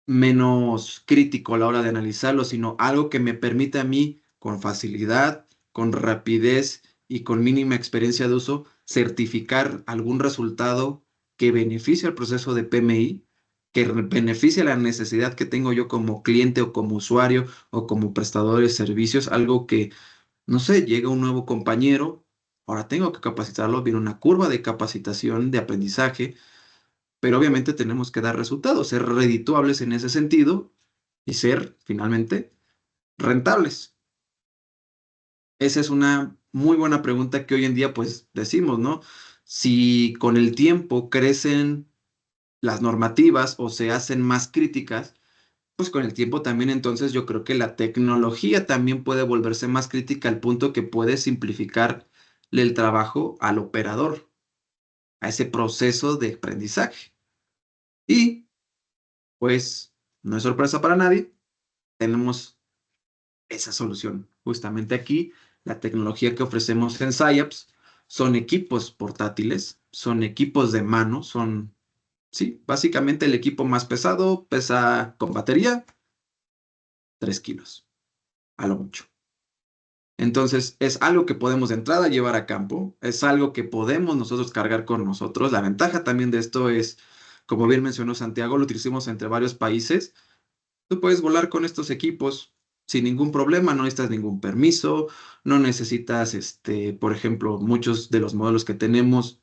menos crítico a la hora de analizarlo, sino algo que me permite a mí, con facilidad, con rapidez y con mínima experiencia de uso, certificar algún resultado que beneficie al proceso de PMI, que beneficie la necesidad que tengo yo como cliente o como usuario o como prestador de servicios, algo que, no sé, llega un nuevo compañero, ahora tengo que capacitarlo, viene una curva de capacitación, de aprendizaje, pero obviamente tenemos que dar resultados, ser redituables en ese sentido y ser finalmente rentables. Esa es una muy buena pregunta que hoy en día pues decimos, ¿no? Si con el tiempo crecen las normativas o se hacen más críticas, pues con el tiempo también entonces yo creo que la tecnología también puede volverse más crítica al punto que puede simplificarle el trabajo al operador, a ese proceso de aprendizaje. Y pues no es sorpresa para nadie, tenemos esa solución. Justamente aquí, la tecnología que ofrecemos en SciAps son equipos portátiles, son equipos de mano, sí, básicamente el equipo más pesado pesa con batería 3 kilos, a lo mucho. Entonces, es algo que podemos de entrada llevar a campo, es algo que podemos nosotros cargar con nosotros. La ventaja también de esto es, como bien mencionó Santiago, lo utilizamos entre varios países. Tú puedes volar con estos equipos sin ningún problema, no necesitas ningún permiso, no necesitas, por ejemplo, muchos de los modelos que tenemos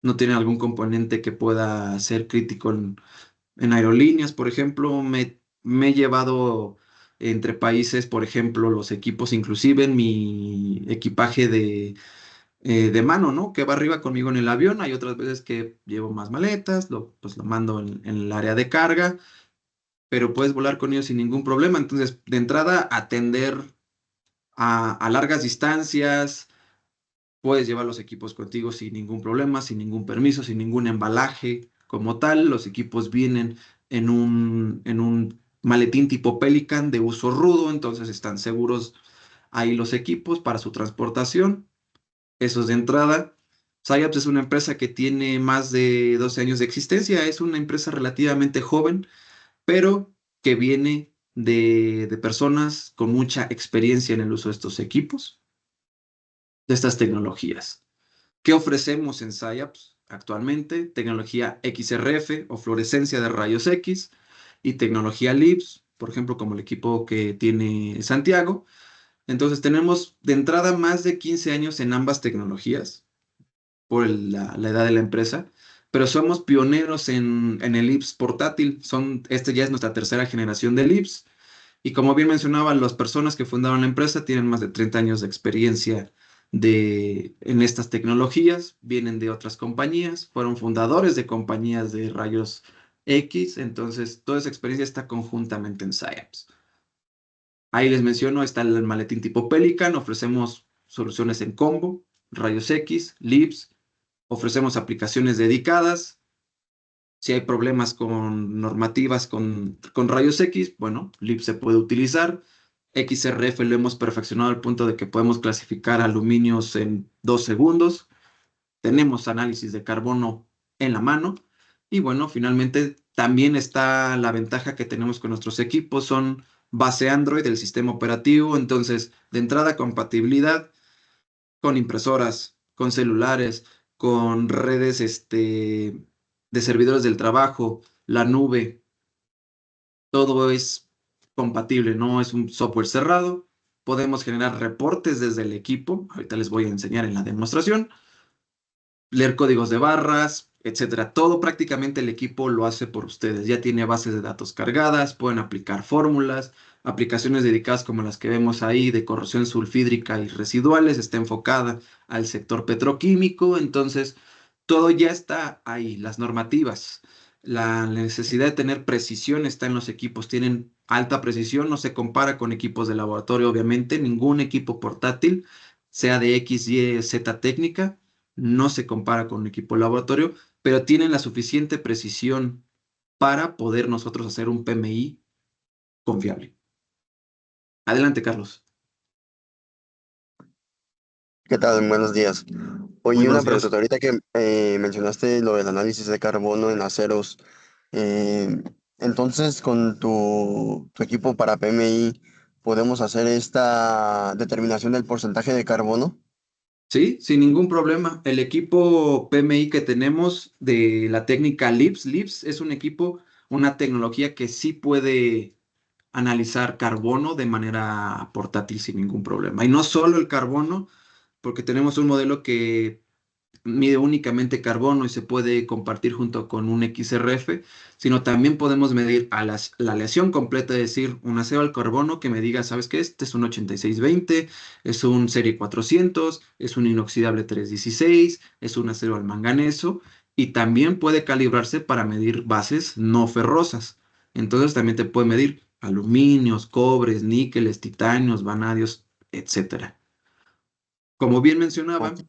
no tienen algún componente que pueda ser crítico en aerolíneas, por ejemplo. Me he llevado entre países, por ejemplo, los equipos, inclusive en mi equipaje de mano, ¿no? Que va arriba conmigo en el avión. Hay otras veces que llevo más maletas, pues lo mando en el área de carga, pero puedes volar con ellos sin ningún problema. Entonces, de entrada, atender a largas distancias, puedes llevar los equipos contigo sin ningún problema, sin ningún permiso, sin ningún embalaje como tal. Los equipos vienen en un maletín tipo Pelican de uso rudo, entonces están seguros ahí los equipos para su transportación. Eso es de entrada. SciAps es una empresa que tiene más de 12 años de existencia, es una empresa relativamente joven, pero que viene de personas con mucha experiencia en el uso de estos equipos, de estas tecnologías. ¿Qué ofrecemos en SciAps actualmente? Tecnología XRF o fluorescencia de rayos X y tecnología LIBS, por ejemplo, como el equipo que tiene Santiago. Entonces tenemos de entrada más de 15 años en ambas tecnologías por la edad de la empresa, pero somos pioneros en el LIBS portátil. Ya es nuestra tercera generación de LIBS. Y como bien mencionaban, las personas que fundaron la empresa tienen más de 30 años de experiencia en estas tecnologías, vienen de otras compañías, fueron fundadores de compañías de rayos X, entonces toda esa experiencia está conjuntamente en SciAps. Ahí les menciono, está el maletín tipo Pelican, ofrecemos soluciones en combo, rayos X, LIBS, ofrecemos aplicaciones dedicadas. Si hay problemas con normativas con rayos X, bueno, LIBS se puede utilizar. XRF lo hemos perfeccionado al punto de que podemos clasificar aluminios en 2 segundos. Tenemos análisis de carbono en la mano. Y bueno, finalmente también está la ventaja que tenemos con nuestros equipos, son base Android del sistema operativo. Entonces, de entrada, compatibilidad con impresoras, con celulares, con redes de servidores del trabajo, la nube, todo es compatible, no es un software cerrado. Podemos generar reportes desde el equipo, ahorita les voy a enseñar en la demostración, leer códigos de barras, etcétera. Todo prácticamente el equipo lo hace por ustedes. Ya tiene bases de datos cargadas, pueden aplicar fórmulas, aplicaciones dedicadas como las que vemos ahí de corrosión sulfídrica y residuales, está enfocada al sector petroquímico, entonces todo ya está ahí, las normativas. La necesidad de tener precisión está en los equipos, tienen alta precisión, no se compara con equipos de laboratorio, obviamente, ningún equipo portátil, sea de X, Y, Z técnica, no se compara con un equipo de laboratorio, pero tienen la suficiente precisión para poder nosotros hacer un PMI confiable. Adelante, Carlos. ¿Qué tal? Buenos días. Muy Oye, una buenos días. pregunta. Ahorita que mencionaste lo del análisis de carbono en aceros, eh, entonces con tu equipo para PMI, ¿podemos hacer esta determinación del porcentaje de carbono? Sí, sin ningún problema. El equipo PMI que tenemos de la técnica LIBS, LIBS es un equipo, una tecnología que sí puede analizar carbono de manera portátil sin ningún problema. Y no solo el carbono, porque tenemos un modelo que mide únicamente carbono y se puede compartir junto con un XRF, sino también podemos medir a la aleación completa, es decir, un acero al carbono que me diga, ¿sabes qué? Este es un 8620, es un serie 400, es un inoxidable 316, es un acero al manganeso, y también puede calibrarse para medir bases no ferrosas. Entonces también te puede medir aluminios, cobres, níqueles, titanios, vanadios, etcétera. Como bien mencionaba, Ok.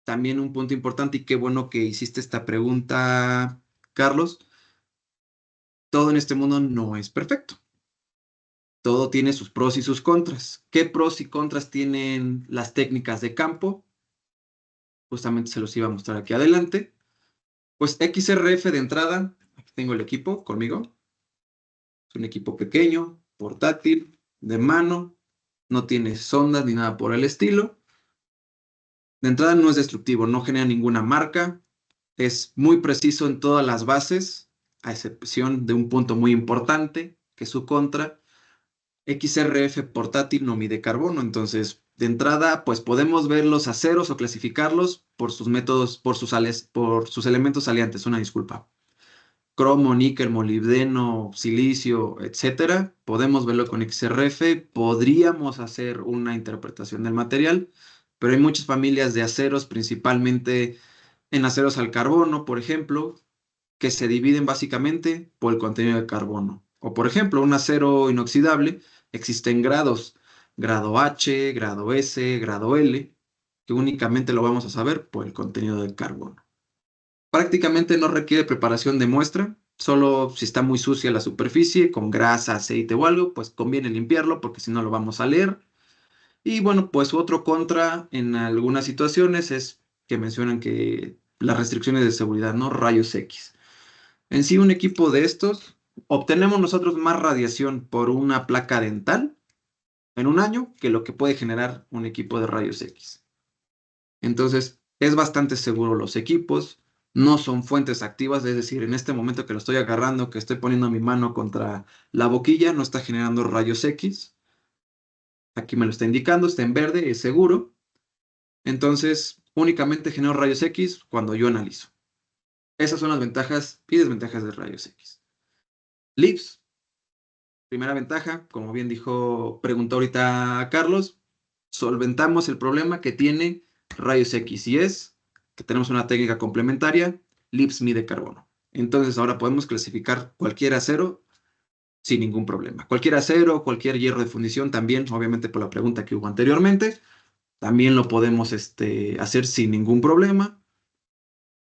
también un punto importante, y qué bueno que hiciste esta pregunta, Carlos, todo en este mundo no es perfecto. Todo tiene sus pros y sus contras. ¿Qué pros y contras tienen las técnicas de campo? Justamente se los iba a mostrar aquí adelante. Pues XRF de entrada, aquí tengo el equipo conmigo. Es un equipo pequeño, portátil, de mano, no tiene sondas ni nada por el estilo. De entrada no es destructivo, no genera ninguna marca, es muy preciso en todas las bases, a excepción de un punto muy importante, que es su contra. XRF portátil no mide carbono, entonces de entrada pues podemos ver los aceros o clasificarlos por sus métodos, por sus elementos aliantes, una disculpa. Cromo, níquel, molibdeno, silicio, etcétera. Podemos verlo con XRF, podríamos hacer una interpretación del material, pero hay muchas familias de aceros, principalmente en aceros al carbono, por ejemplo, que se dividen básicamente por el contenido de carbono. O por ejemplo, un acero inoxidable, existen grados, grado H, grado S, grado L, que únicamente lo vamos a saber por el contenido de carbono. Prácticamente no requiere preparación de muestra, solo si está muy sucia la superficie, con grasa, aceite o algo, pues conviene limpiarlo porque si no lo vamos a leer. Y bueno, pues otro contra en algunas situaciones es que mencionan que las restricciones de seguridad, ¿no? Rayos X. En sí, un equipo de estos, obtenemos nosotros más radiación por una placa dental en un año que lo que puede generar un equipo de rayos X. Entonces, es bastante seguro los equipos, no son fuentes activas, es decir, en este momento que lo estoy agarrando, que estoy poniendo mi mano contra la boquilla, no está generando rayos X. Aquí me lo está indicando, está en verde, es seguro. Entonces, únicamente genero rayos X cuando yo analizo. Esas son las ventajas y desventajas de rayos X. LIBS, primera ventaja, como bien preguntó ahorita Carlos, solventamos el problema que tiene rayos X y es que tenemos una técnica complementaria, LIBS mide carbono. Entonces ahora podemos clasificar cualquier acero sin ningún problema. Cualquier acero, cualquier hierro de fundición también, obviamente por la pregunta que hubo anteriormente, también lo podemos hacer sin ningún problema.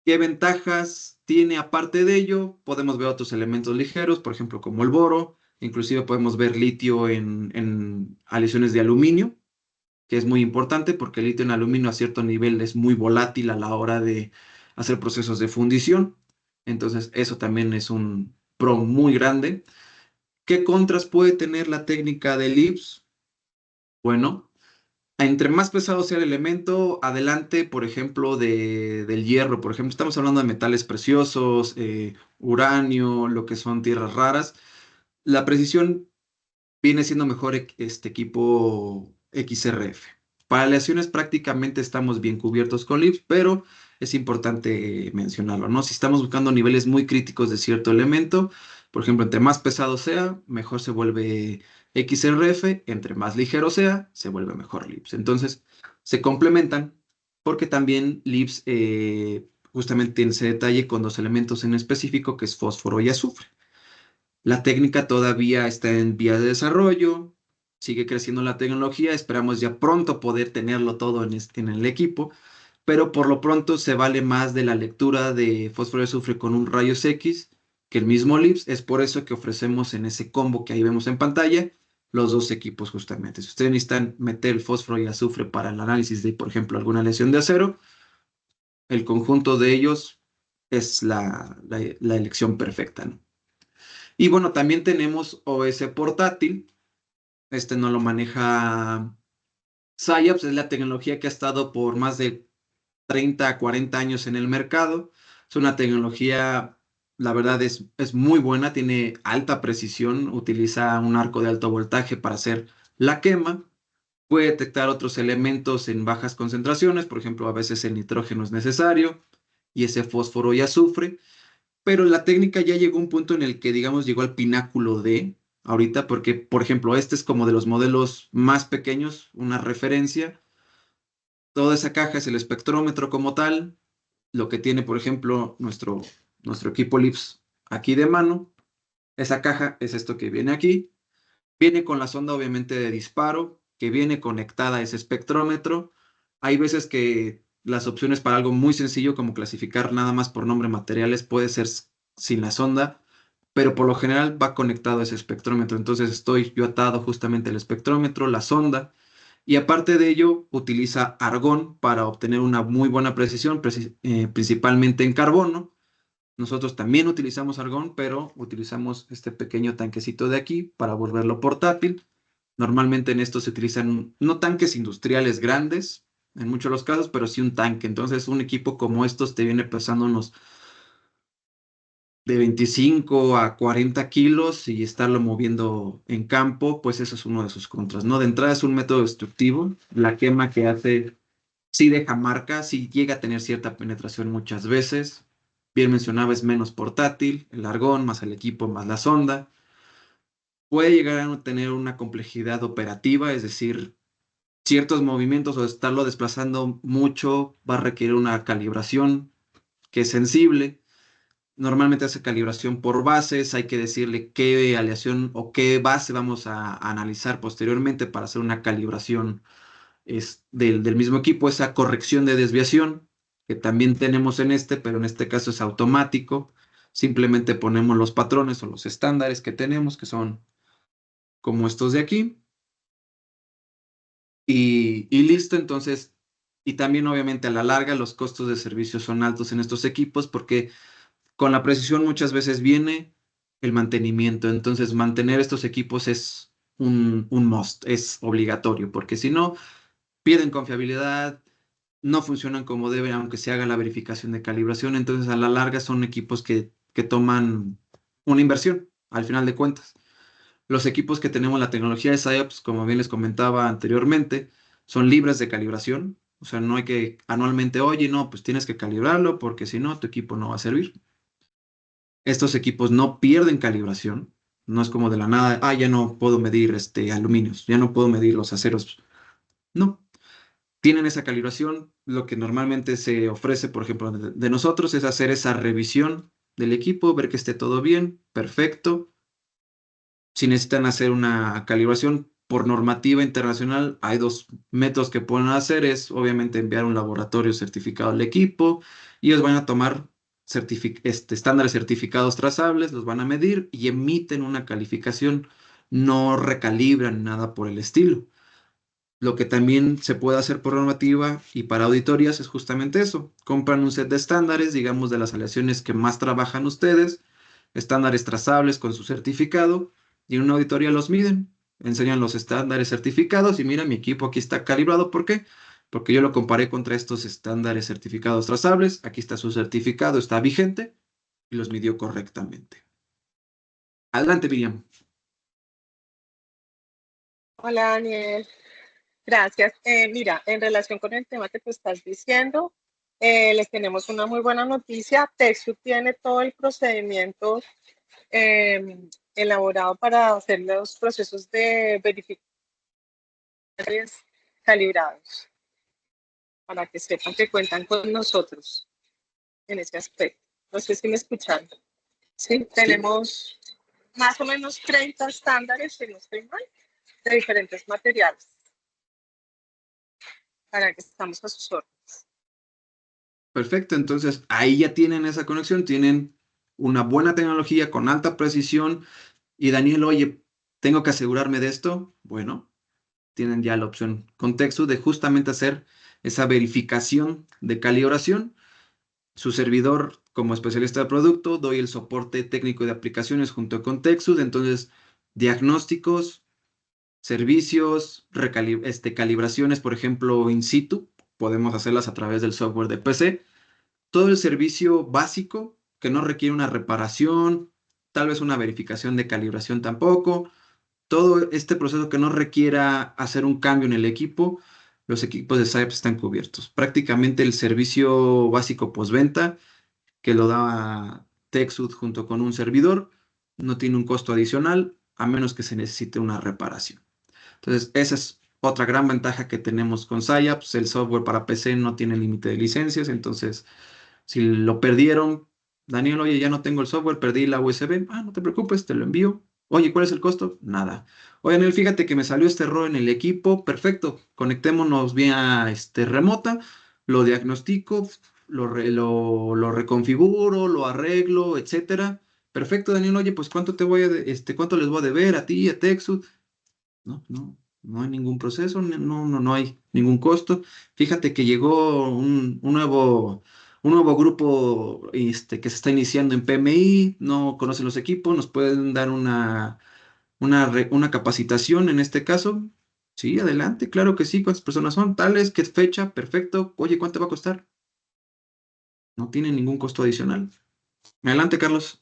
¿Qué ventajas tiene aparte de ello? Podemos ver otros elementos ligeros, por ejemplo, como el boro. Inclusive podemos ver litio en aleaciones de aluminio, que es muy importante porque el litio en aluminio a cierto nivel es muy volátil a la hora de hacer procesos de fundición. Entonces, eso también es un pro muy grande. ¿Qué contras puede tener la técnica de LIBS? Bueno, entre más pesado sea el elemento, adelante, por ejemplo, del hierro, por ejemplo, estamos hablando de metales preciosos, uranio, lo que son tierras raras, la precisión viene siendo mejor este equipo XRF. Para aleaciones prácticamente estamos bien cubiertos con LIBS, pero es importante mencionarlo, ¿no? Si estamos buscando niveles muy críticos de cierto elemento, por ejemplo, entre más pesado sea, mejor se vuelve XRF, entre más ligero sea, se vuelve mejor LIBS. Entonces, se complementan porque también LIBS justamente tiene ese detalle con dos elementos en específico, que es fósforo y azufre. La técnica todavía está en vía de desarrollo, sigue creciendo la tecnología, esperamos ya pronto poder tenerlo todo en el equipo, pero por lo pronto se vale más de la lectura de fósforo y azufre con un rayos X que el mismo LIBS. Es por eso que ofrecemos en ese combo que ahí vemos en pantalla los dos equipos justamente. Si ustedes necesitan meter el fósforo y azufre para el análisis de, por ejemplo, alguna lesión de acero, el conjunto de ellos es la elección perfecta, ¿no? Y bueno, también tenemos OS portátil. Este no lo maneja SciAps, es la tecnología que ha estado por más de 30 a 40 años en el mercado. Es una tecnología, la verdad, es muy buena, tiene alta precisión, utiliza un arco de alto voltaje para hacer la quema. Puede detectar otros elementos en bajas concentraciones, por ejemplo, a veces el nitrógeno es necesario y ese fósforo y azufre. Pero la técnica ya llegó a un punto en el que, digamos, llegó al pináculo de ahorita, porque, por ejemplo, este es como de los modelos más pequeños, una referencia. Toda esa caja es el espectrómetro como tal, lo que tiene, por ejemplo, nuestro equipo LIBS aquí de mano. Esa caja es esto que viene aquí. Viene con la sonda, obviamente, de disparo, que viene conectada a ese espectrómetro. Hay veces que las opciones para algo muy sencillo, como clasificar nada más por nombre materiales, puede ser sin la sonda, pero por lo general va conectado a ese espectrómetro. Entonces estoy yo atado justamente al espectrómetro, la sonda, y aparte de ello utiliza argón para obtener una muy buena precisión, principalmente en carbono. Nosotros también utilizamos argón, pero utilizamos este pequeño tanquecito de aquí para volverlo portátil. Normalmente en esto se utilizan no tanques industriales grandes, en muchos de los casos, pero sí un tanque. Entonces un equipo como estos te viene pesando unos de 25 a 40 kilos y estarlo moviendo en campo, pues eso es uno de sus contras, ¿no? De entrada es un método destructivo. La quema que hace sí deja marca, sí llega a tener cierta penetración muchas veces. Bien mencionaba, es menos portátil, el argón, más el equipo, más la sonda. Puede llegar a tener una complejidad operativa, es decir, ciertos movimientos o estarlo desplazando mucho va a requerir una calibración que es sensible. Normalmente hace calibración por bases, hay que decirle qué aleación o qué base vamos a analizar posteriormente para hacer una calibración del mismo equipo, esa corrección de desviación que también tenemos en pero en este caso es automático. Simplemente ponemos los patrones o los estándares que tenemos, que son como estos de aquí, y listo. Entonces, y también obviamente a la larga los costos de servicio son altos en estos equipos porque con la precisión muchas veces viene el mantenimiento. Entonces, mantener estos equipos es un must, es obligatorio, porque si no, pierden confiabilidad, no funcionan como deben, aunque se haga la verificación de calibración. Entonces, a la larga son equipos que toman una inversión, al final de cuentas. Los equipos que tenemos la tecnología de SciAps, como bien les comentaba anteriormente, son libres de calibración. O sea, no hay que anualmente, oye, no, pues tienes que calibrarlo porque si no, tu equipo no va a servir. Estos equipos no pierden calibración. No es como de la nada, ya no puedo medir aluminios, ya no puedo medir los aceros. No, tienen esa calibración. Lo que normalmente se ofrece, por ejemplo, de nosotros es hacer esa revisión del equipo, ver que esté todo bien, perfecto. Si necesitan hacer una calibración por normativa internacional, hay dos métodos que pueden hacer. Es obviamente enviar un laboratorio certificado al equipo y ellos van a tomar estándares certificados trazables, los van a medir y emiten una calificación. No recalibran nada por el estilo. Lo que también se puede hacer por normativa y para auditorías es justamente eso. Compran un set de estándares, digamos, de las aleaciones que más trabajan ustedes, estándares trazables con su certificado, y en una auditoría los miden, enseñan los estándares certificados y mira, mi equipo aquí está calibrado. ¿Por qué? Porque yo lo comparé contra estos estándares certificados trazables, aquí está su certificado, está vigente y los midió correctamente. Adelante, Miriam. Hola, Daniel. Gracias. Mira, en relación con el tema que tú estás diciendo, les tenemos una muy buena noticia. Texu tiene todo el procedimiento elaborado para hacer los procesos de verificación calibrados, para que sepan que cuentan con nosotros en ese aspecto. No sé si me escuchan. Sí, tenemos más o menos 30 estándares, si no estoy mal, de diferentes materiales, para que estamos a sus órdenes. Perfecto, entonces ahí ya tienen esa conexión, tienen una buena tecnología con alta precisión. Y Daniel, oye, tengo que asegurarme de esto. Bueno, tienen ya la opción con Texu de justamente hacer esa verificación de calibración. Su servidor, como especialista de producto, doy el soporte técnico de aplicaciones junto con Texu. Entonces, diagnósticos, servicios, calibraciones, por ejemplo, in situ, podemos hacerlas a través del software de PC. Todo el servicio básico que no requiere una reparación, tal vez una verificación de calibración tampoco. Todo este proceso que no requiera hacer un cambio en el equipo, los equipos de SAEP están cubiertos. Prácticamente el servicio básico postventa que lo da TechSoup junto con un servidor no tiene un costo adicional a menos que se necesite una reparación. Entonces, esa es otra gran ventaja que tenemos con SciAps. El software para PC no tiene límite de licencias, entonces si lo perdieron, Daniel, oye, ya no tengo el software, perdí la USB. Ah, no te preocupes, te lo envío. Oye, ¿cuál es el costo? Nada. Oye, Daniel, fíjate que me salió este error en el equipo. Perfecto. Conectémonos vía remota, lo diagnostico, lo reconfiguro, lo arreglo, etcétera. Perfecto, Daniel. Oye, pues ¿cuánto te voy a cuánto les voy a deber a ti, a Texut? No hay ningún proceso, no hay ningún costo. Fíjate que llegó un nuevo grupo que se está iniciando en PMI, no conocen los equipos, nos pueden dar una capacitación en este caso. Sí, adelante, claro que sí. ¿Cuántas personas son? Tales, ¿qué fecha? Perfecto. Oye, ¿cuánto va a costar? No tiene ningún costo adicional. Adelante, Carlos.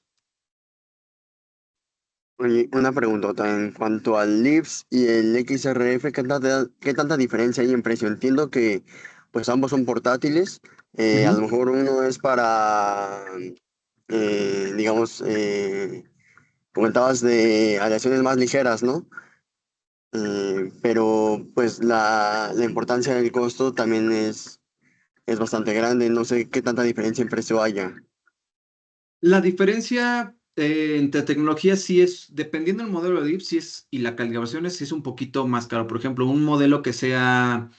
Oye, una preguntota en cuanto al LIPS y el XRF, ¿qué tanta diferencia hay en precio? Entiendo que pues ambos son portátiles, a lo mejor uno es para, digamos, comentabas de aleaciones más ligeras, ¿no? Pero pues la importancia del costo también es bastante grande, no sé qué tanta diferencia en precio haya. La diferencia entre tecnologías sí es, dependiendo del modelo de DIP, sí es, y la calibración sí es un poquito más caro. Por ejemplo, un modelo que sea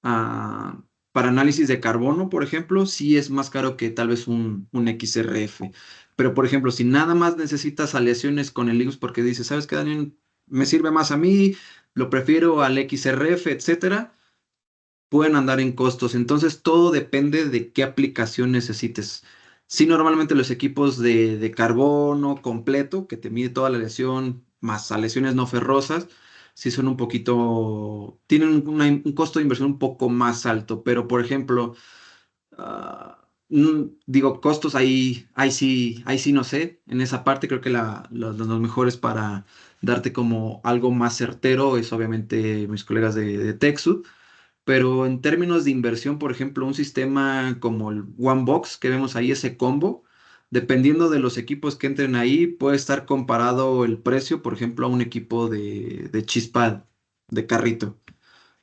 para análisis de carbono, por ejemplo, sí es más caro que tal vez un XRF. Pero, por ejemplo, si nada más necesitas aleaciones con el Linux porque dices, ¿sabes qué, Daniel? Me sirve más a mí, lo prefiero al XRF, etcétera, pueden andar en costos. Entonces, todo depende de qué aplicación necesites. Sí, normalmente los equipos de carbono completo, que te mide toda la aleación, más aleaciones no ferrosas, sí son un poquito, tienen un costo de inversión un poco más alto. Pero, por ejemplo, digo, costos ahí sí no sé. En esa parte creo que los mejores para darte como algo más certero es obviamente mis colegas de TechSoup. Pero en términos de inversión, por ejemplo, un sistema como el OneBox que vemos ahí, ese combo, dependiendo de los equipos que entren ahí, puede estar comparado el precio, por ejemplo, a un equipo de chispa de carrito.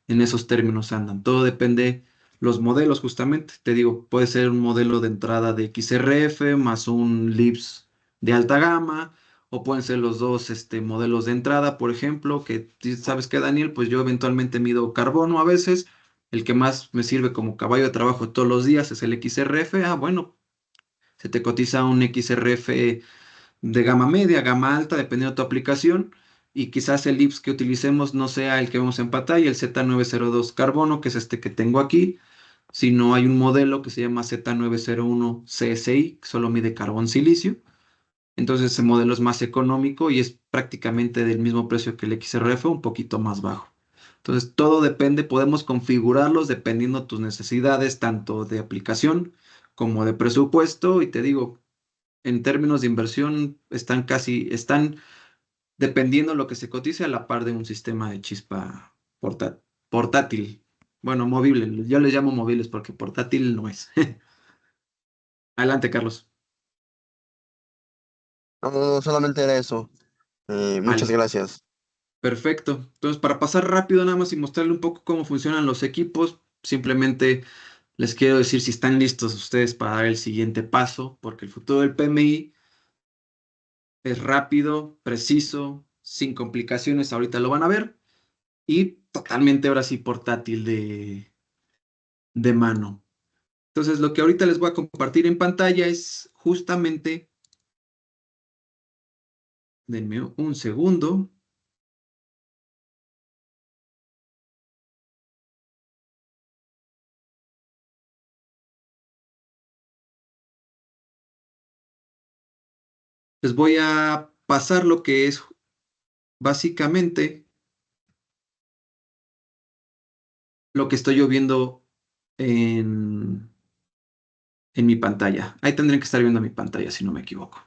En esos términos andan. Todo depende los modelos, justamente. Te digo, puede ser un modelo de entrada de XRF más un LIPS de alta gama, o pueden ser los dos modelos de entrada, por ejemplo, que sabes que Daniel, pues yo eventualmente mido carbono a veces, el que más me sirve como caballo de trabajo todos los días es el XRF, bueno, se te cotiza un XRF de gama media, gama alta, dependiendo de tu aplicación, y quizás el IPS que utilicemos no sea el que vemos en pantalla, el Z902 carbono, que es este que tengo aquí, sino hay un modelo que se llama Z901 CSI, que solo mide carbón silicio. Entonces ese modelo es más económico y es prácticamente del mismo precio que el XRF, un poquito más bajo. Entonces todo depende, podemos configurarlos dependiendo de tus necesidades, tanto de aplicación como de presupuesto. Y te digo, en términos de inversión, están dependiendo de lo que se cotice a la par de un sistema de chispa portátil. Bueno, movible. Yo les llamo móviles porque portátil no es. Adelante, Carlos. No, no, solamente era eso. Muchas Vale. gracias. Perfecto. Entonces, para pasar rápido nada más y mostrarle un poco cómo funcionan los equipos, simplemente les quiero decir si están listos ustedes para dar el siguiente paso, porque el futuro del PMI es rápido, preciso, sin complicaciones, ahorita lo van a ver, y totalmente ahora sí portátil de mano. Entonces, lo que ahorita les voy a compartir en pantalla es justamente, denme un segundo. Les voy a pasar lo que es básicamente lo que estoy yo viendo en, en mi pantalla. Ahí tendrían que estar viendo mi pantalla, si no me equivoco.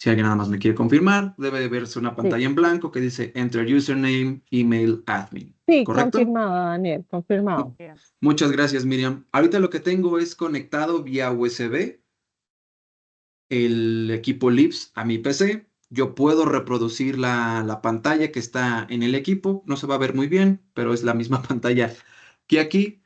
Si alguien nada más me quiere confirmar, debe de verse una pantalla en blanco que dice Enter Username, Email, Admin. Sí, ¿Correcto? confirmado, Daniel, confirmado. Muchas gracias, Miriam. Ahorita lo que tengo es conectado vía USB el equipo Lips a mi PC. Yo puedo reproducir la pantalla que está en el equipo. No se va a ver muy bien, pero es la misma pantalla que aquí.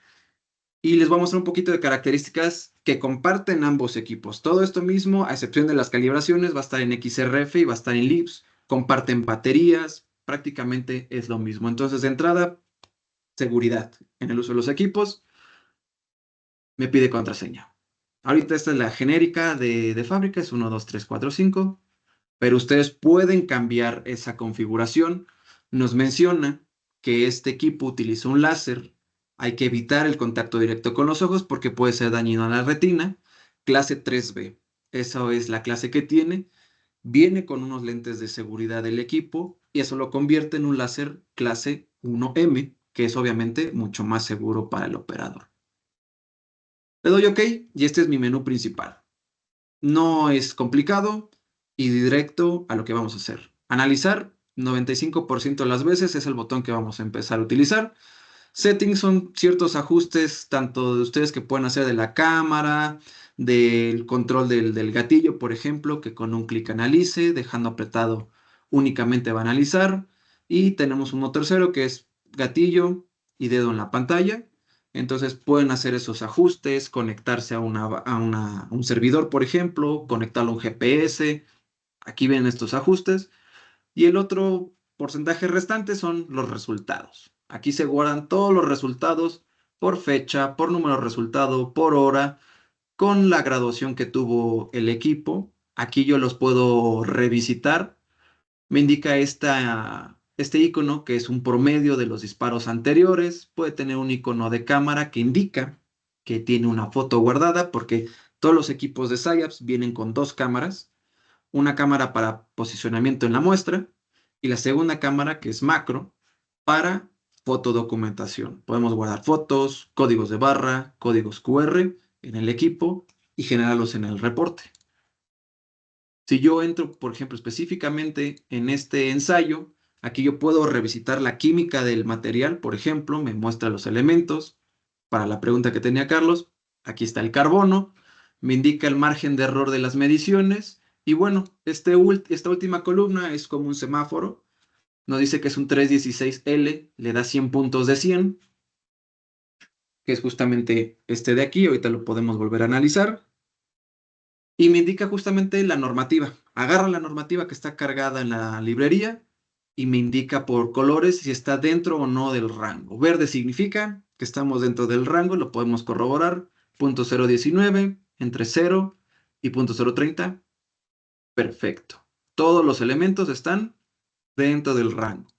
Y les voy a mostrar un poquito de características que comparten ambos equipos. Todo esto mismo, a excepción de las calibraciones, va a estar en XRF y va a estar en Lips. Comparten baterías, prácticamente es lo mismo. Entonces, de entrada, seguridad en el uso de los equipos. Me pide contraseña. Ahorita esta es la genérica de fábrica, es 1, 2, 3, 4, 5, pero ustedes pueden cambiar esa configuración. Nos menciona que este equipo utiliza un láser. Hay que evitar el contacto directo con los ojos porque puede ser dañino a la retina. Clase 3B. Esa es la clase que tiene. Viene con unos lentes de seguridad del equipo y eso lo convierte en un láser clase 1M, que es obviamente mucho más seguro para el operador. Le doy OK y este es mi menú principal. No es complicado y directo a lo que vamos a hacer. Analizar, 95% de las veces es el botón que vamos a empezar a utilizar. Settings son ciertos ajustes, tanto de ustedes que pueden hacer de la cámara, del control del gatillo, por ejemplo, que con un clic analice, dejando apretado únicamente va a analizar. Y tenemos uno tercero que es gatillo y dedo en la pantalla. Entonces pueden hacer esos ajustes, conectarse a un servidor, por ejemplo, conectarlo a un GPS. Aquí ven estos ajustes. Y el otro porcentaje restante son los resultados. Aquí se guardan todos los resultados por fecha, por número de resultado, por hora, con la graduación que tuvo el equipo. Aquí yo los puedo revisitar. Me indica este icono que es un promedio de los disparos anteriores. Puede tener un icono de cámara que indica que tiene una foto guardada porque todos los equipos de SciAps vienen con dos cámaras. Una cámara para posicionamiento en la muestra y la segunda cámara que es macro para fotodocumentación. Podemos guardar fotos, códigos de barra, códigos QR en el equipo y generarlos en el reporte. Si yo entro, por ejemplo, específicamente en este ensayo, aquí yo puedo revisitar la química del material, por ejemplo, me muestra los elementos. Para la pregunta que tenía Carlos, aquí está el carbono, me indica el margen de error de las mediciones y bueno, esta última columna es como un semáforo, nos dice que es un 316L, le da 100 puntos de 100, que es justamente este de aquí, ahorita lo podemos volver a analizar. Y me indica justamente la normativa. agarra la normativa que está cargada en la librería y me indica por colores si está dentro o no del rango. Verde significa que estamos dentro del rango, lo podemos corroborar. Punto 0.19, entre 0 y punto 0.30. Perfecto. Todos los elementos están dentro del rango.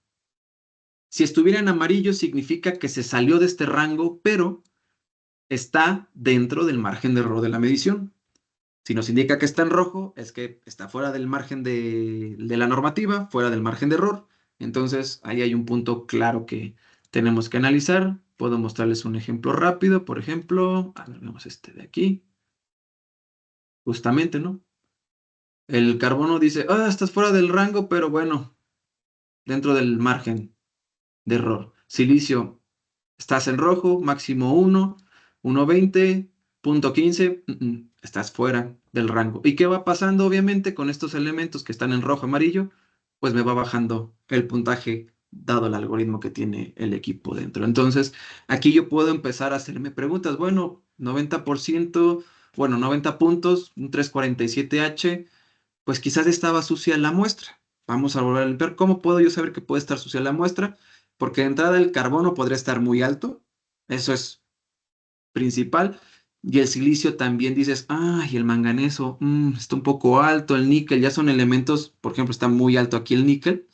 Si estuviera en amarillo significa que se salió de este rango, pero está dentro del margen de error de la medición. Si nos indica que está en rojo, es que está fuera del margen de la normativa, fuera del margen de error. Entonces, ahí hay un punto claro que tenemos que analizar. Puedo mostrarles un ejemplo rápido. Por ejemplo, a ver, vemos este de aquí. Justamente, ¿no? El carbono dice, estás fuera del rango, pero bueno, dentro del margen de error. Silicio, estás en rojo, máximo 1, 1.20, punto 15, estás fuera del rango. ¿Y qué va pasando? Obviamente con estos elementos que están en rojo, amarillo, pues me va bajando el puntaje dado el algoritmo que tiene el equipo dentro. Entonces, aquí yo puedo empezar a hacerme preguntas. Bueno, 90%, bueno, 90 puntos, un 347H, pues quizás estaba sucia la muestra. Vamos a volver a limpiar. ¿Cómo puedo yo saber que puede estar sucia la muestra? Porque de entrada el carbono podría estar muy alto, eso es principal, y el silicio también dices, y el manganeso está un poco alto, el níquel, ya son elementos, por ejemplo, está muy alto aquí el níquel,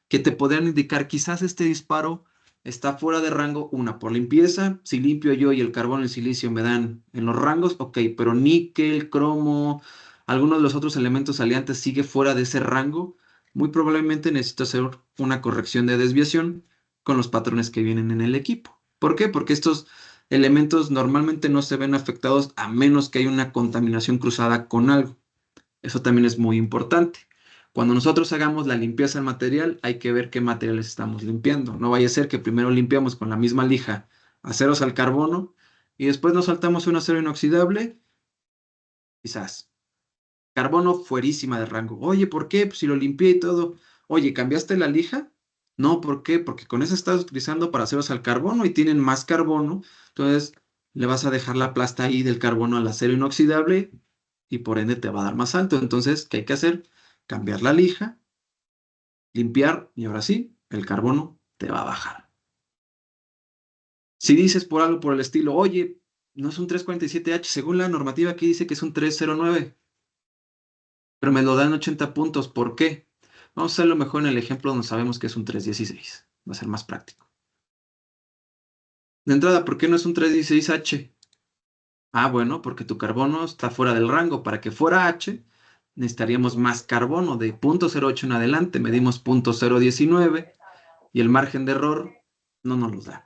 que te podrían indicar quizás este disparo está fuera de rango, una por limpieza, si limpio yo y el carbono y el silicio me dan en los rangos, ok, pero níquel, cromo, algunos de los otros elementos aliantes sigue fuera de ese rango, muy probablemente necesito hacer una corrección de desviación con los patrones que vienen en el equipo. ¿Por qué? Porque estos elementos normalmente no se ven afectados a menos que haya una contaminación cruzada con algo. Eso también es muy importante. Cuando nosotros hagamos la limpieza del material, hay que ver qué materiales estamos limpiando. No vaya a ser que primero limpiamos con la misma lija aceros al carbono y después nos saltamos un acero inoxidable, quizás. Carbono fuerísima de rango. Oye, ¿por qué? Pues si lo limpié y todo. Oye, ¿cambiaste la lija? No, ¿por qué? Porque con eso estás utilizando para aceros al carbono y tienen más carbono. Entonces, le vas a dejar la plasta ahí del carbono al acero inoxidable y por ende te va a dar más alto. Entonces, ¿qué hay que hacer? Cambiar la lija, limpiar y ahora sí, el carbono te va a bajar. Si dices por algo por el estilo, oye, no es un 347H, según la normativa aquí dice que es un 309, pero me lo dan 80 puntos, ¿por qué? Vamos a hacerlo mejor en el ejemplo donde sabemos que es un 316, va a ser más práctico. De entrada, ¿por qué no es un 316H? Bueno, porque tu carbono está fuera del rango. Para que fuera H, necesitaríamos más carbono. De 0.08 en adelante, medimos 0.019 y el margen de error no nos lo da.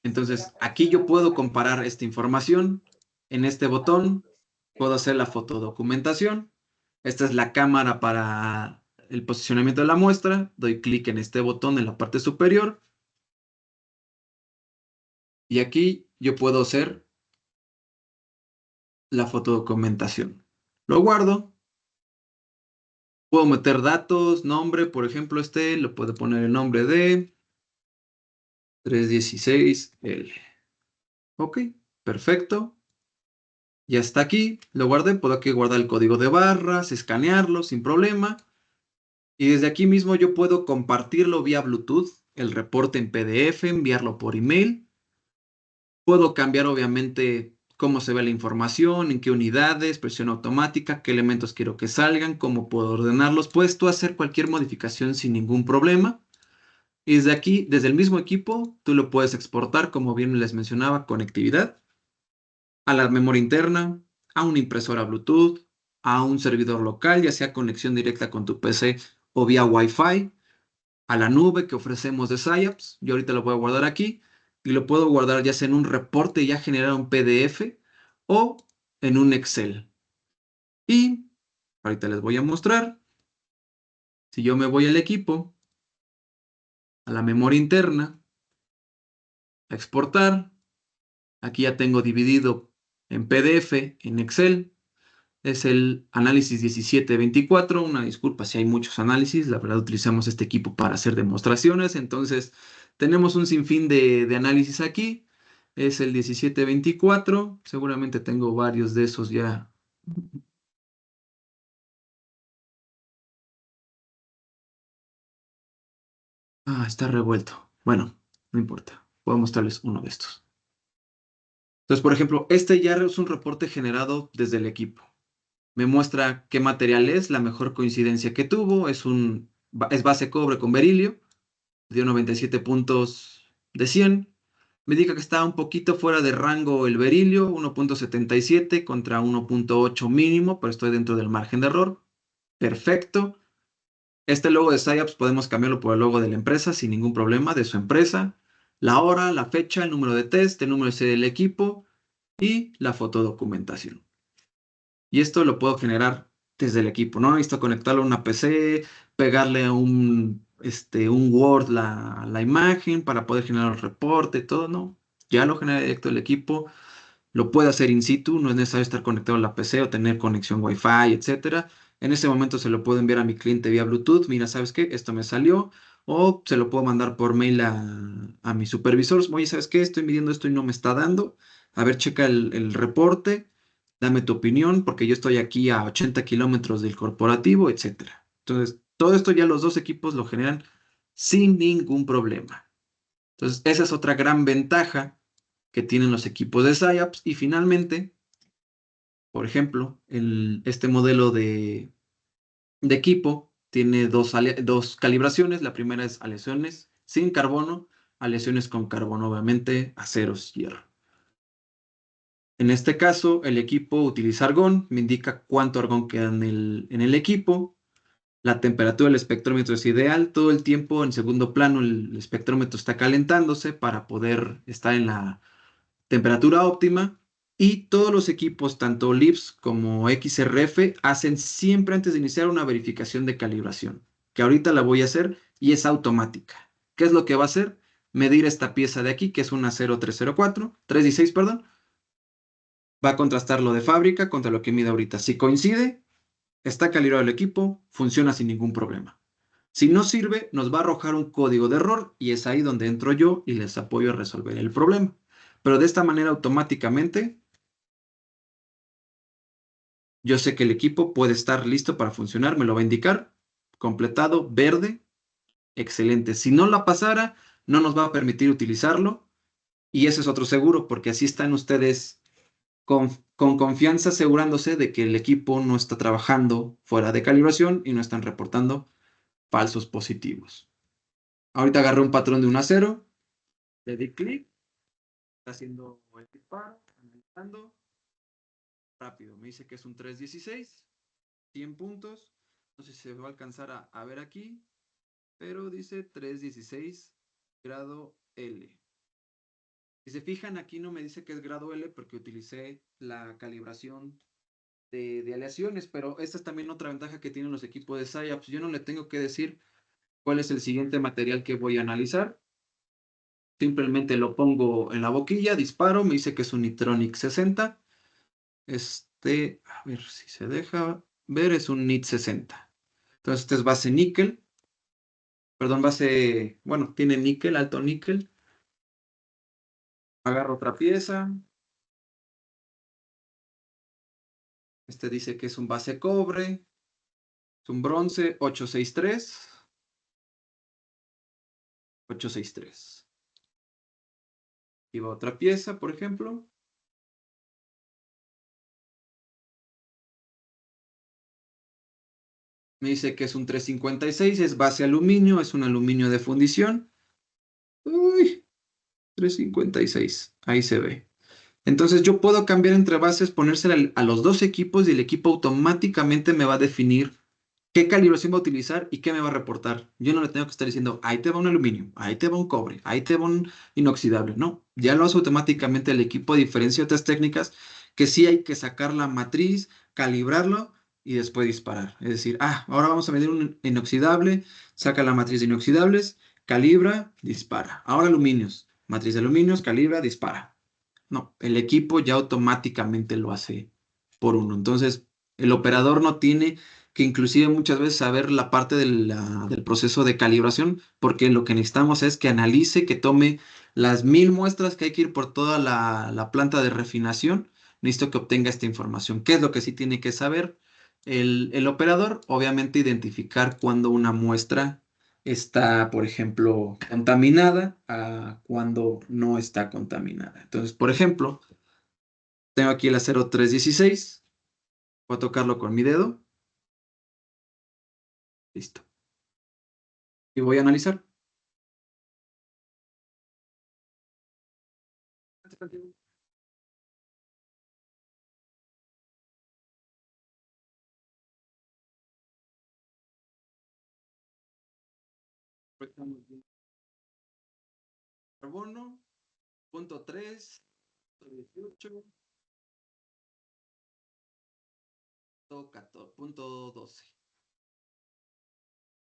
Entonces, aquí yo puedo comparar esta información. En este botón puedo hacer la fotodocumentación. Esta es la cámara para el posicionamiento de la muestra. Doy clic en este botón en la parte superior. Y aquí yo puedo hacer la fotodocumentación. Lo guardo. Puedo meter datos, nombre, por ejemplo, lo puedo poner el nombre de 316L. Ok, perfecto. Ya está aquí, lo guardé, puedo aquí guardar el código de barras, escanearlo sin problema. Y desde aquí mismo yo puedo compartirlo vía Bluetooth, el reporte en PDF, enviarlo por email. Puedo cambiar obviamente cómo se ve la información, en qué unidades, presión automática, qué elementos quiero que salgan, cómo puedo ordenarlos. Puedes tú hacer cualquier modificación sin ningún problema. Y desde aquí, desde el mismo equipo, tú lo puedes exportar, como bien les mencionaba, conectividad a la memoria interna, a una impresora Bluetooth, a un servidor local, ya sea conexión directa con tu PC o vía Wi-Fi, a la nube que ofrecemos de SciAps. Yo ahorita lo voy a guardar aquí y lo puedo guardar ya sea en un reporte ya generado en PDF o en un Excel. Y ahorita les voy a mostrar. Si yo me voy al equipo, a la memoria interna, a exportar, aquí ya tengo dividido en PDF, en Excel. Es el análisis 1724. Una disculpa si hay muchos análisis. La verdad utilizamos este equipo para hacer demostraciones. Entonces tenemos un sinfín de análisis aquí. Es el 1724. Seguramente tengo varios de esos ya está revuelto. Bueno, no importa. Puedo mostrarles uno de estos. Entonces, por ejemplo, este ya es un reporte generado desde el equipo. Me muestra qué material es, la mejor coincidencia que tuvo. Es base cobre con berilio. Dio 97 puntos de 100. Me indica que está un poquito fuera de rango el berilio, 1.77 contra 1.8 mínimo, pero estoy dentro del margen de error. Perfecto. Este logo de SciAps podemos cambiarlo por el logo de la empresa sin ningún problema, de su empresa. La hora, la fecha, el número de test, el número de serie del equipo y la fotodocumentación. Y esto lo puedo generar desde el equipo. No necesito conectarlo a una PC, pegarle a un Word la imagen para poder generar el reporte, todo, no. Ya lo genera directo el equipo. Lo puede hacer in situ, no es necesario estar conectado a la PC o tener conexión Wi-Fi, etcétera. En ese momento se lo puedo enviar a mi cliente vía Bluetooth. Mira, ¿sabes qué? Esto me salió. O se lo puedo mandar por mail a mi supervisor. Oye, ¿sabes qué? Estoy midiendo esto y no me está dando. A ver, checa el reporte. Dame tu opinión, porque yo estoy aquí a 80 kilómetros del corporativo, etcétera. Entonces, todo esto ya los dos equipos lo generan sin ningún problema. Entonces, esa es otra gran ventaja que tienen los equipos de SciAps. Y finalmente, por ejemplo, este modelo de equipo tiene dos calibraciones. La primera es aleaciones sin carbono, aleaciones con carbono, obviamente, aceros, hierro. En este caso, el equipo utiliza argón, me indica cuánto argón queda en el equipo. La temperatura del espectrómetro es ideal. Todo el tiempo, en segundo plano, el espectrómetro está calentándose para poder estar en la temperatura óptima. Y todos los equipos, tanto LIPS como XRF, hacen siempre antes de iniciar una verificación de calibración, que ahorita la voy a hacer y es automática. ¿Qué es lo que va a hacer? Medir esta pieza de aquí, que es una 0316, perdón. Va a contrastar lo de fábrica contra lo que mide ahorita. Si coincide, está calibrado el equipo, funciona sin ningún problema. Si no sirve, nos va a arrojar un código de error y es ahí donde entro yo y les apoyo a resolver el problema. Pero de esta manera automáticamente yo sé que el equipo puede estar listo para funcionar, me lo va a indicar, completado, verde, excelente. Si no la pasara, no nos va a permitir utilizarlo y ese es otro seguro porque así están ustedes con confianza asegurándose de que el equipo no está trabajando fuera de calibración y no están reportando falsos positivos. Ahorita agarré un patrón de 1 a 0, le di clic, está haciendo el disparo, analizando, rápido, me dice que es un 316, 100 puntos, no sé si se va a alcanzar a ver aquí, pero dice 316 grado L. Si se fijan, aquí no me dice que es grado L porque utilicé la calibración de aleaciones, pero esta es también otra ventaja que tienen los equipos de SciAps. Yo no le tengo que decir cuál es el siguiente material que voy a analizar. Simplemente lo pongo en la boquilla, disparo, me dice que es un Nitronic 60. A ver si se deja ver, es un NIT 60. Entonces, este es base níquel. Perdón, bueno, tiene níquel, alto níquel. Agarro otra pieza. Este dice que es un base cobre. Es un bronce 863. 863. Y va otra pieza, por ejemplo. Me dice que es un 356, es base aluminio, es un aluminio de fundición. Uy, 356, ahí se ve. Entonces yo puedo cambiar entre bases, ponérsela a los dos equipos y el equipo automáticamente me va a definir qué calibración va a utilizar y qué me va a reportar. Yo no le tengo que estar diciendo, ahí te va un aluminio, ahí te va un cobre, ahí te va un inoxidable. No, ya lo hace automáticamente el equipo, a diferencia de otras técnicas que sí hay que sacar la matriz, calibrarlo y después disparar. Es decir, ahora vamos a medir un inoxidable, saca la matriz de inoxidables, calibra, dispara. Ahora aluminios, matriz de aluminios, calibra, dispara. No, el equipo ya automáticamente lo hace por uno. Entonces, el operador no tiene que inclusive muchas veces saber la parte del proceso de calibración, porque lo que necesitamos es que analice, que tome las 1000 muestras que hay que ir por toda la planta de refinación. Necesito que obtenga esta información. ¿Qué es lo que sí tiene que saber el operador? Obviamente identificar cuando una muestra está, por ejemplo, contaminada a cuando no está contaminada. Entonces, por ejemplo, tengo aquí el acero 316. Voy a tocarlo con mi dedo. Listo. Y voy a analizar. Carbono, punto 3, 18, punto 12.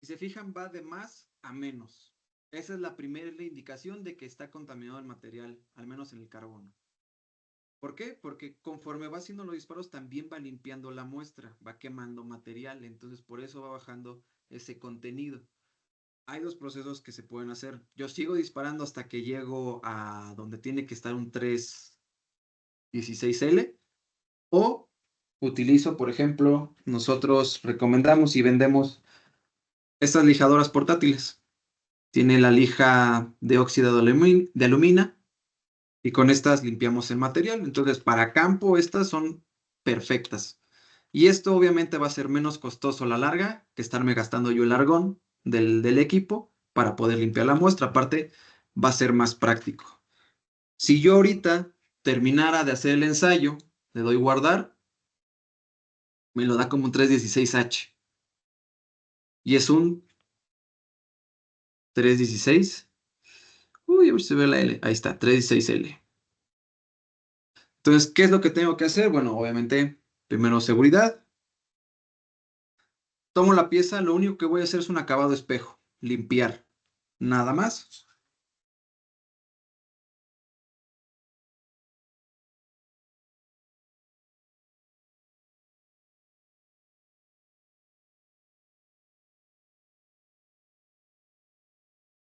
Si se fijan, va de más a menos. Esa es la primera indicación de que está contaminado el material, al menos en el carbono. ¿Por qué? Porque conforme va haciendo los disparos también va limpiando la muestra, va quemando material, entonces por eso va bajando ese contenido. Hay dos procesos que se pueden hacer. Yo sigo disparando hasta que llego a donde tiene que estar un 316L o utilizo, por ejemplo, nosotros recomendamos y vendemos estas lijadoras portátiles. Tiene la lija de óxido de alumina y con estas limpiamos el material. Entonces, para campo, estas son perfectas. Y esto obviamente va a ser menos costoso a la larga que estarme gastando yo el argón del equipo para poder limpiar la muestra. Aparte, va a ser más práctico. Si yo ahorita terminara de hacer el ensayo, le doy guardar, me lo da como un 316H. Y es un 316. Uy, a ver si se ve la L. Ahí está, 316L. Entonces, ¿qué es lo que tengo que hacer? Bueno, obviamente, primero seguridad. Tomo la pieza, lo único que voy a hacer es un acabado espejo, limpiar, nada más.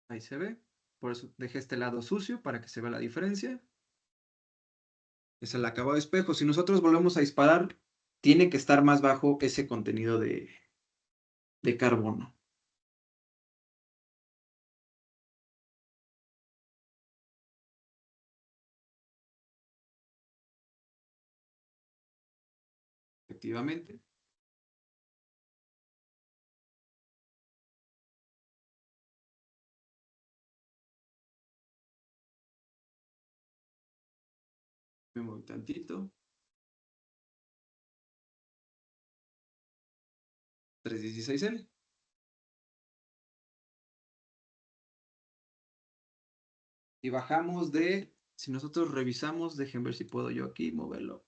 Ahí se ve, por eso dejé este lado sucio para que se vea la diferencia. Es el acabado de espejo. Si nosotros volvemos a disparar, tiene que estar más bajo ese contenido de carbono. Efectivamente. Me muevo tantito. 316L. Y bajamos de, si nosotros revisamos, dejen ver si puedo yo aquí moverlo.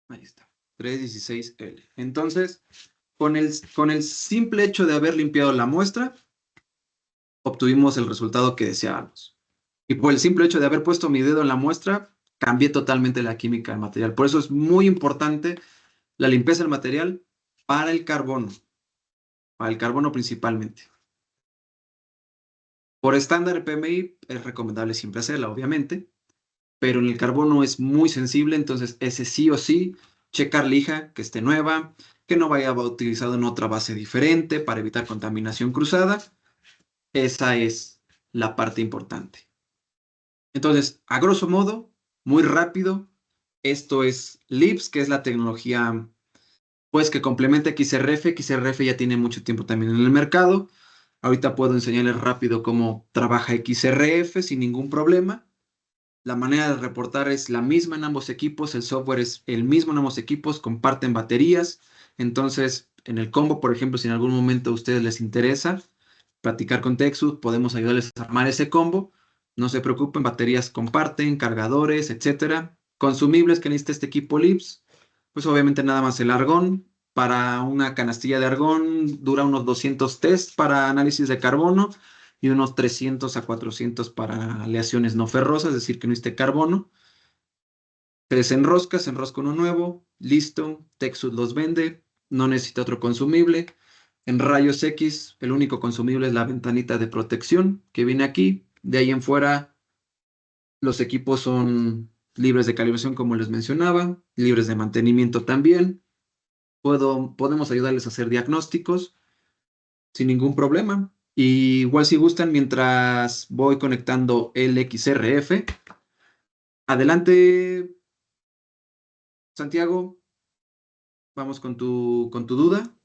Ahí está, 316L. Entonces, con el simple hecho de haber limpiado la muestra, obtuvimos el resultado que deseábamos. Y por el simple hecho de haber puesto mi dedo en la muestra, cambié totalmente la química del material. Por eso es muy importante la limpieza del material para el carbono principalmente. Por estándar PMI es recomendable siempre hacerla, obviamente, pero en el carbono es muy sensible, entonces ese sí o sí, checar lija que esté nueva, que no vaya utilizado en otra base diferente para evitar contaminación cruzada. Esa es la parte importante. Entonces, a grosso modo, muy rápido, esto es LIPS, que es la tecnología pues que complementa XRF. XRF ya tiene mucho tiempo también en el mercado. Ahorita puedo enseñarles rápido cómo trabaja XRF sin ningún problema. La manera de reportar es la misma en ambos equipos, el software es el mismo en ambos equipos, comparten baterías. Entonces, en el combo, por ejemplo, si en algún momento a ustedes les interesa platicar con Texus, podemos ayudarles a armar ese combo. No se preocupen, baterías comparten, cargadores, etcétera. Consumibles que necesita este equipo LIPS, pues obviamente nada más el argón. Para una canastilla de argón dura unos 200 test para análisis de carbono y unos 300 a 400 para aleaciones no ferrosas, es decir, que no esté carbono. Se enrosca uno nuevo, listo, Texus los vende, no necesita otro consumible. En rayos X, el único consumible es la ventanita de protección que viene aquí. De ahí en fuera, los equipos son libres de calibración, como les mencionaba, libres de mantenimiento también. podemos ayudarles a hacer diagnósticos sin ningún problema. Y igual si gustan, mientras voy conectando el XRF. Adelante, Santiago. Vamos con tu duda.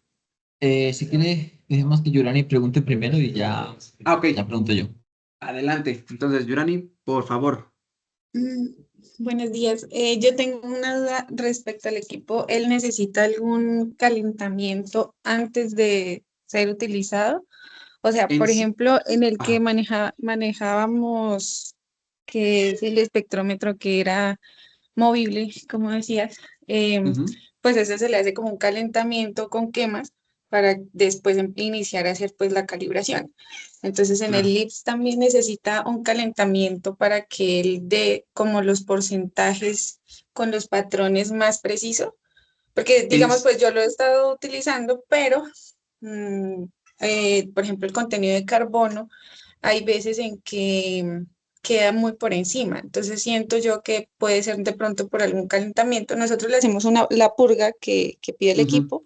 Si quiere, dejemos que Yurani pregunte primero y ya, Ok. ya pregunto yo. Adelante. Entonces, Yurani, por favor. Buenos días. Yo tengo una duda respecto al equipo. ¿Él necesita algún calentamiento antes de ser utilizado? O sea, En por sí- ejemplo, en el que Ah, manejábamos, que es el espectrómetro que era movible, como decías, ujú, pues ese se le hace como un calentamiento con quemas para después iniciar a hacer pues la calibración. Entonces en el claro. LIPS también necesita un calentamiento para que él dé como los porcentajes con los patrones más precisos, porque En, digamos pues yo lo he estado utilizando, pero mm, por ejemplo el contenido de carbono hay veces en que queda muy por encima. Entonces siento yo que puede ser de pronto por algún calentamiento. Nosotros le hacemos la purga que pide el ujú, equipo,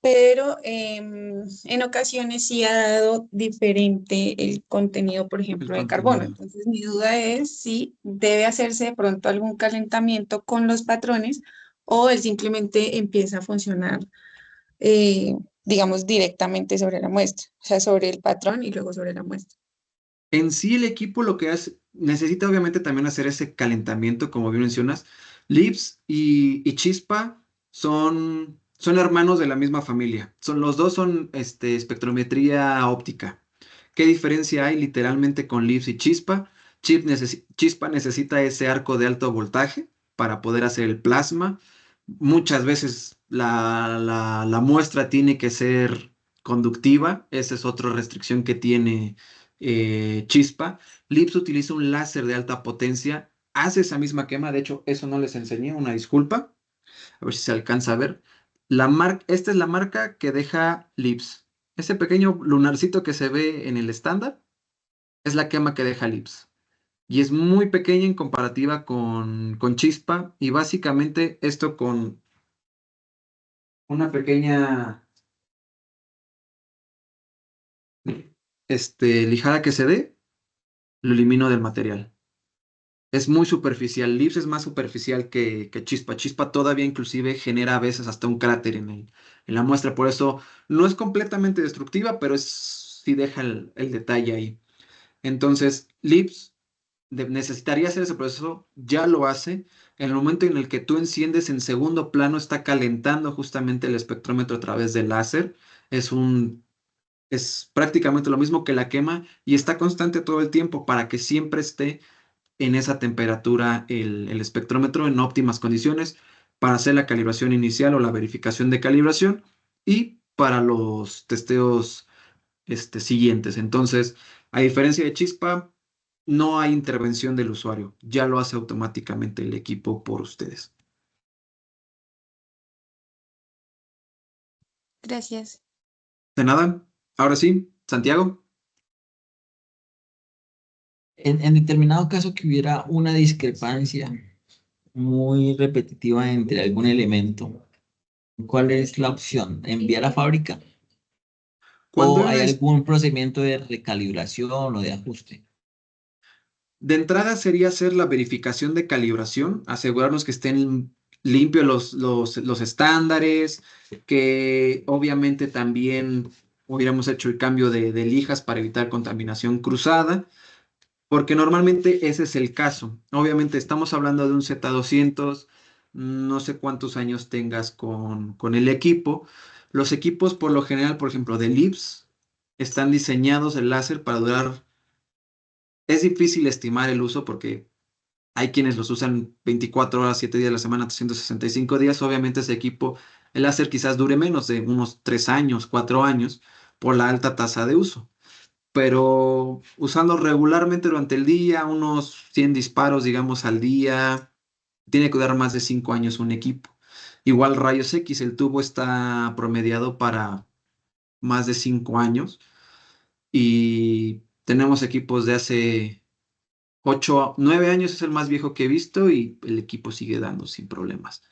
pero en ocasiones sí ha dado diferente el contenido, por el ejemplo, de carbono. contenido. Entonces mi duda es si debe hacerse de pronto algún calentamiento con los patrones o él simplemente empieza a funcionar, eh, digamos, directamente sobre la muestra, o sea, sobre el patrón y luego sobre la muestra. En sí, el equipo lo que hace, necesita obviamente también hacer ese calentamiento, como bien mencionas. Lips y Chispa son hermanos de la misma familia. Los dos son espectrometría óptica. ¿Qué diferencia hay literalmente con Lips y Chispa? Chispa necesita ese arco de alto voltaje para poder hacer el plasma. Muchas veces la muestra tiene que ser conductiva. Esa es otra restricción que tiene Chispa. Lips utiliza un láser de alta potencia, hace esa misma quema. De hecho, eso no les enseñé, una disculpa. A ver si se alcanza a ver. Esta es la marca que deja Lips. Ese pequeño lunarcito que se ve en el estándar es la quema que deja Lips. Y es muy pequeña en comparativa con Chispa. Y básicamente esto con una pequeña lijada que se dé, lo elimino del material. Es muy superficial. Lips es más superficial que Chispa. Chispa todavía inclusive genera a veces hasta un cráter en la muestra. Por eso no es completamente destructiva, pero sí deja el detalle ahí. Entonces, Lips necesitaría hacer ese proceso, ya lo hace. En el momento en el que tú enciendes en segundo plano, está calentando justamente el espectrómetro a través del láser. Es prácticamente lo mismo que la quema y está constante todo el tiempo para que siempre esté en esa temperatura el espectrómetro en óptimas condiciones para hacer la calibración inicial o la verificación de calibración y para los testeos siguientes. Entonces, a diferencia de Chispa, no hay intervención del usuario, ya lo hace automáticamente el equipo por ustedes. Gracias. De nada, ahora sí, Santiago. En determinado caso que hubiera una discrepancia muy repetitiva entre algún elemento, ¿cuál es la opción? ¿Enviar a fábrica Cuando o hay hay una algún procedimiento de recalibración o de ajuste? De entrada sería hacer la verificación de calibración, asegurarnos que estén limpios los estándares, que obviamente también hubiéramos hecho el cambio de lijas para evitar contaminación cruzada, porque normalmente ese es el caso. Obviamente estamos hablando de un Z200, no sé cuántos años tengas con el equipo. Los equipos por lo general, por ejemplo, de Lips, están diseñados el láser para durar. Es difícil estimar el uso porque hay quienes los usan 24 horas, 7 días a la semana, 365 días. Obviamente ese equipo, el láser quizás dure menos de unos 3 años, 4 años, por la alta tasa de uso. Pero usando regularmente durante el día, unos 100 disparos, digamos, al día, tiene que durar más de 5 años un equipo. Igual rayos X, el tubo está promediado para más de 5 años y tenemos equipos de hace 8, 9 años es el más viejo que he visto y el equipo sigue dando sin problemas.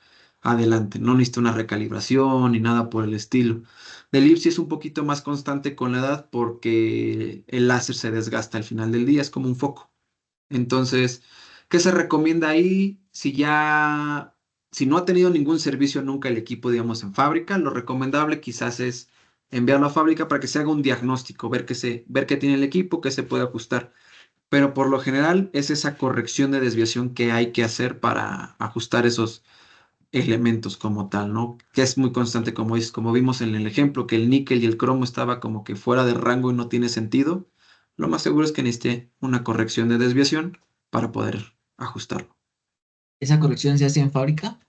adelante. No necesita una recalibración ni nada por el estilo. Del LIP sí es un poquito más constante con la edad porque el láser se desgasta al final del día, es como un foco. Entonces, ¿qué se recomienda ahí? Si no ha tenido ningún servicio nunca el equipo, digamos, en fábrica, lo recomendable quizás es enviarlo a fábrica para que se haga un diagnóstico, ver qué tiene el equipo, qué se puede ajustar. Pero por lo general es esa corrección de desviación que hay que hacer para ajustar esos elementos como tal, ¿no? Que es muy constante, como dices, como vimos en el ejemplo, que el níquel y el cromo estaba como que fuera de rango y no tiene sentido. Lo más seguro es que necesite una corrección de desviación para poder ajustarlo. ¿Esa corrección se hace en fábrica?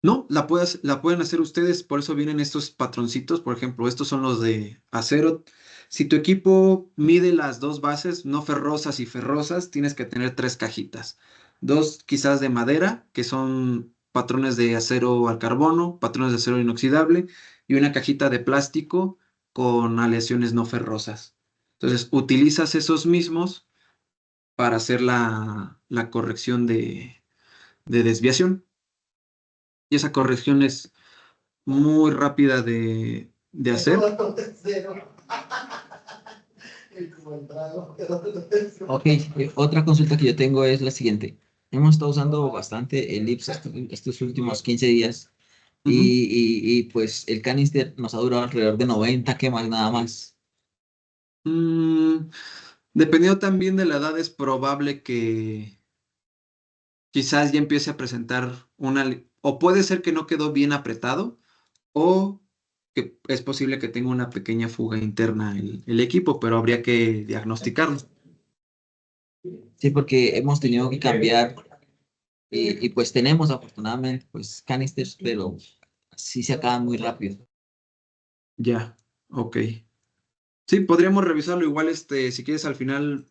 No, la pueden hacer ustedes, por eso vienen estos patroncitos, por ejemplo, estos son los de acero. Si tu equipo mide las dos bases, no ferrosas y ferrosas, tienes que tener 3 cajitas. 2 quizás de madera, que son patrones de acero al carbono, patrones de acero inoxidable, y una cajita de plástico con aleaciones no ferrosas. Entonces, utilizas esos mismos para hacer la corrección de desviación. Y esa corrección es muy rápida de hacer. Ok, otra consulta que yo tengo es la siguiente. Hemos estado usando bastante el Lips estos últimos 15 días Ujú. pues el canister nos ha durado alrededor de 90 quemas nada más. Mm, Dependiendo también de la edad, es probable que quizás ya empiece a presentar o puede ser que no quedó bien apretado, o que es posible que tenga una pequeña fuga interna el equipo, pero habría que diagnosticarlo. Sí, porque hemos tenido que cambiar pues tenemos afortunadamente pues canisters, pero sí se acaban muy rápido. Ya, ok. Sí, podríamos revisarlo igual, si quieres al final,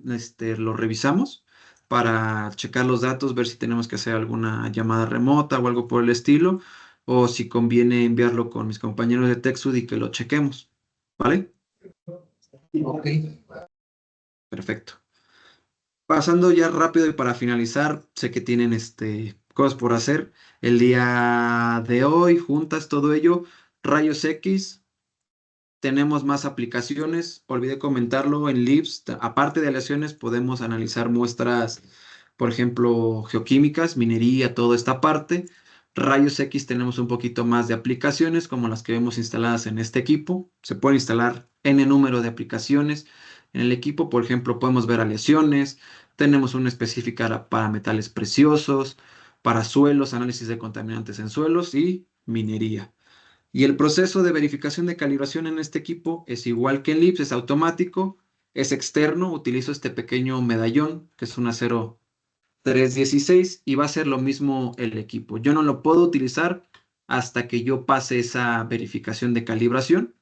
lo revisamos para checar los datos, ver si tenemos que hacer alguna llamada remota o algo por el estilo, o si conviene enviarlo con mis compañeros de TechSud y que lo chequemos, ¿vale? Ok, Perfecto. Pasando ya rápido y para finalizar, sé que tienen cosas por hacer. El día de hoy, juntas, todo ello, rayos X. Tenemos más aplicaciones, olvidé comentarlo en Libs, aparte de aleaciones podemos analizar muestras, por ejemplo, geoquímicas, minería, toda esta parte. Rayos X tenemos un poquito más de aplicaciones como las que vemos instaladas en este equipo. Se puede instalar n número de aplicaciones en el equipo, por ejemplo, podemos ver aleaciones, tenemos una específica para metales preciosos, para suelos, análisis de contaminantes en suelos y minería. Y el proceso de verificación de calibración en este equipo es igual que en LIPS, es automático, es externo, utilizo este pequeño medallón, que es un acero 316, y va a ser lo mismo el equipo. Yo no lo puedo utilizar hasta que yo pase esa verificación de calibración.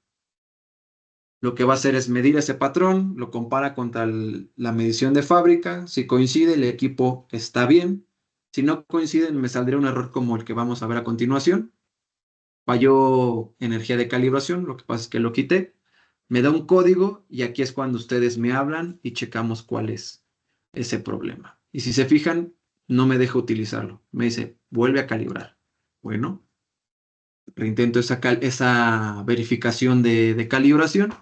Lo que va a hacer es medir ese patrón, lo compara contra la medición de fábrica. Si coincide, el equipo está bien. Si no coincide, me saldría un error como el que vamos a ver a continuación. Falló energía de calibración, lo que pasa es que lo quité, me da un código y aquí es cuando ustedes me hablan y checamos cuál es ese problema. Y si se fijan, no me deja utilizarlo, me dice, vuelve a calibrar. Bueno, reintento esa verificación de calibración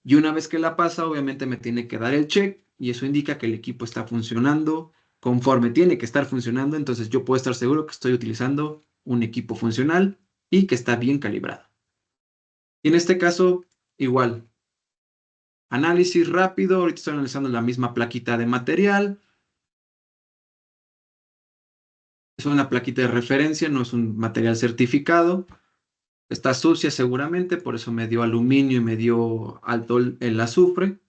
y una vez que la pasa, obviamente me tiene que dar el check y eso indica que el equipo está funcionando conforme tiene que estar funcionando, entonces yo puedo estar seguro que estoy utilizando un equipo funcional y que está bien calibrado. Y en este caso, igual, análisis rápido, ahorita estoy analizando la misma plaquita de material. Es una plaquita de referencia, no es un material certificado. Está sucia seguramente, por eso me dio aluminio y me dio alto el azufre,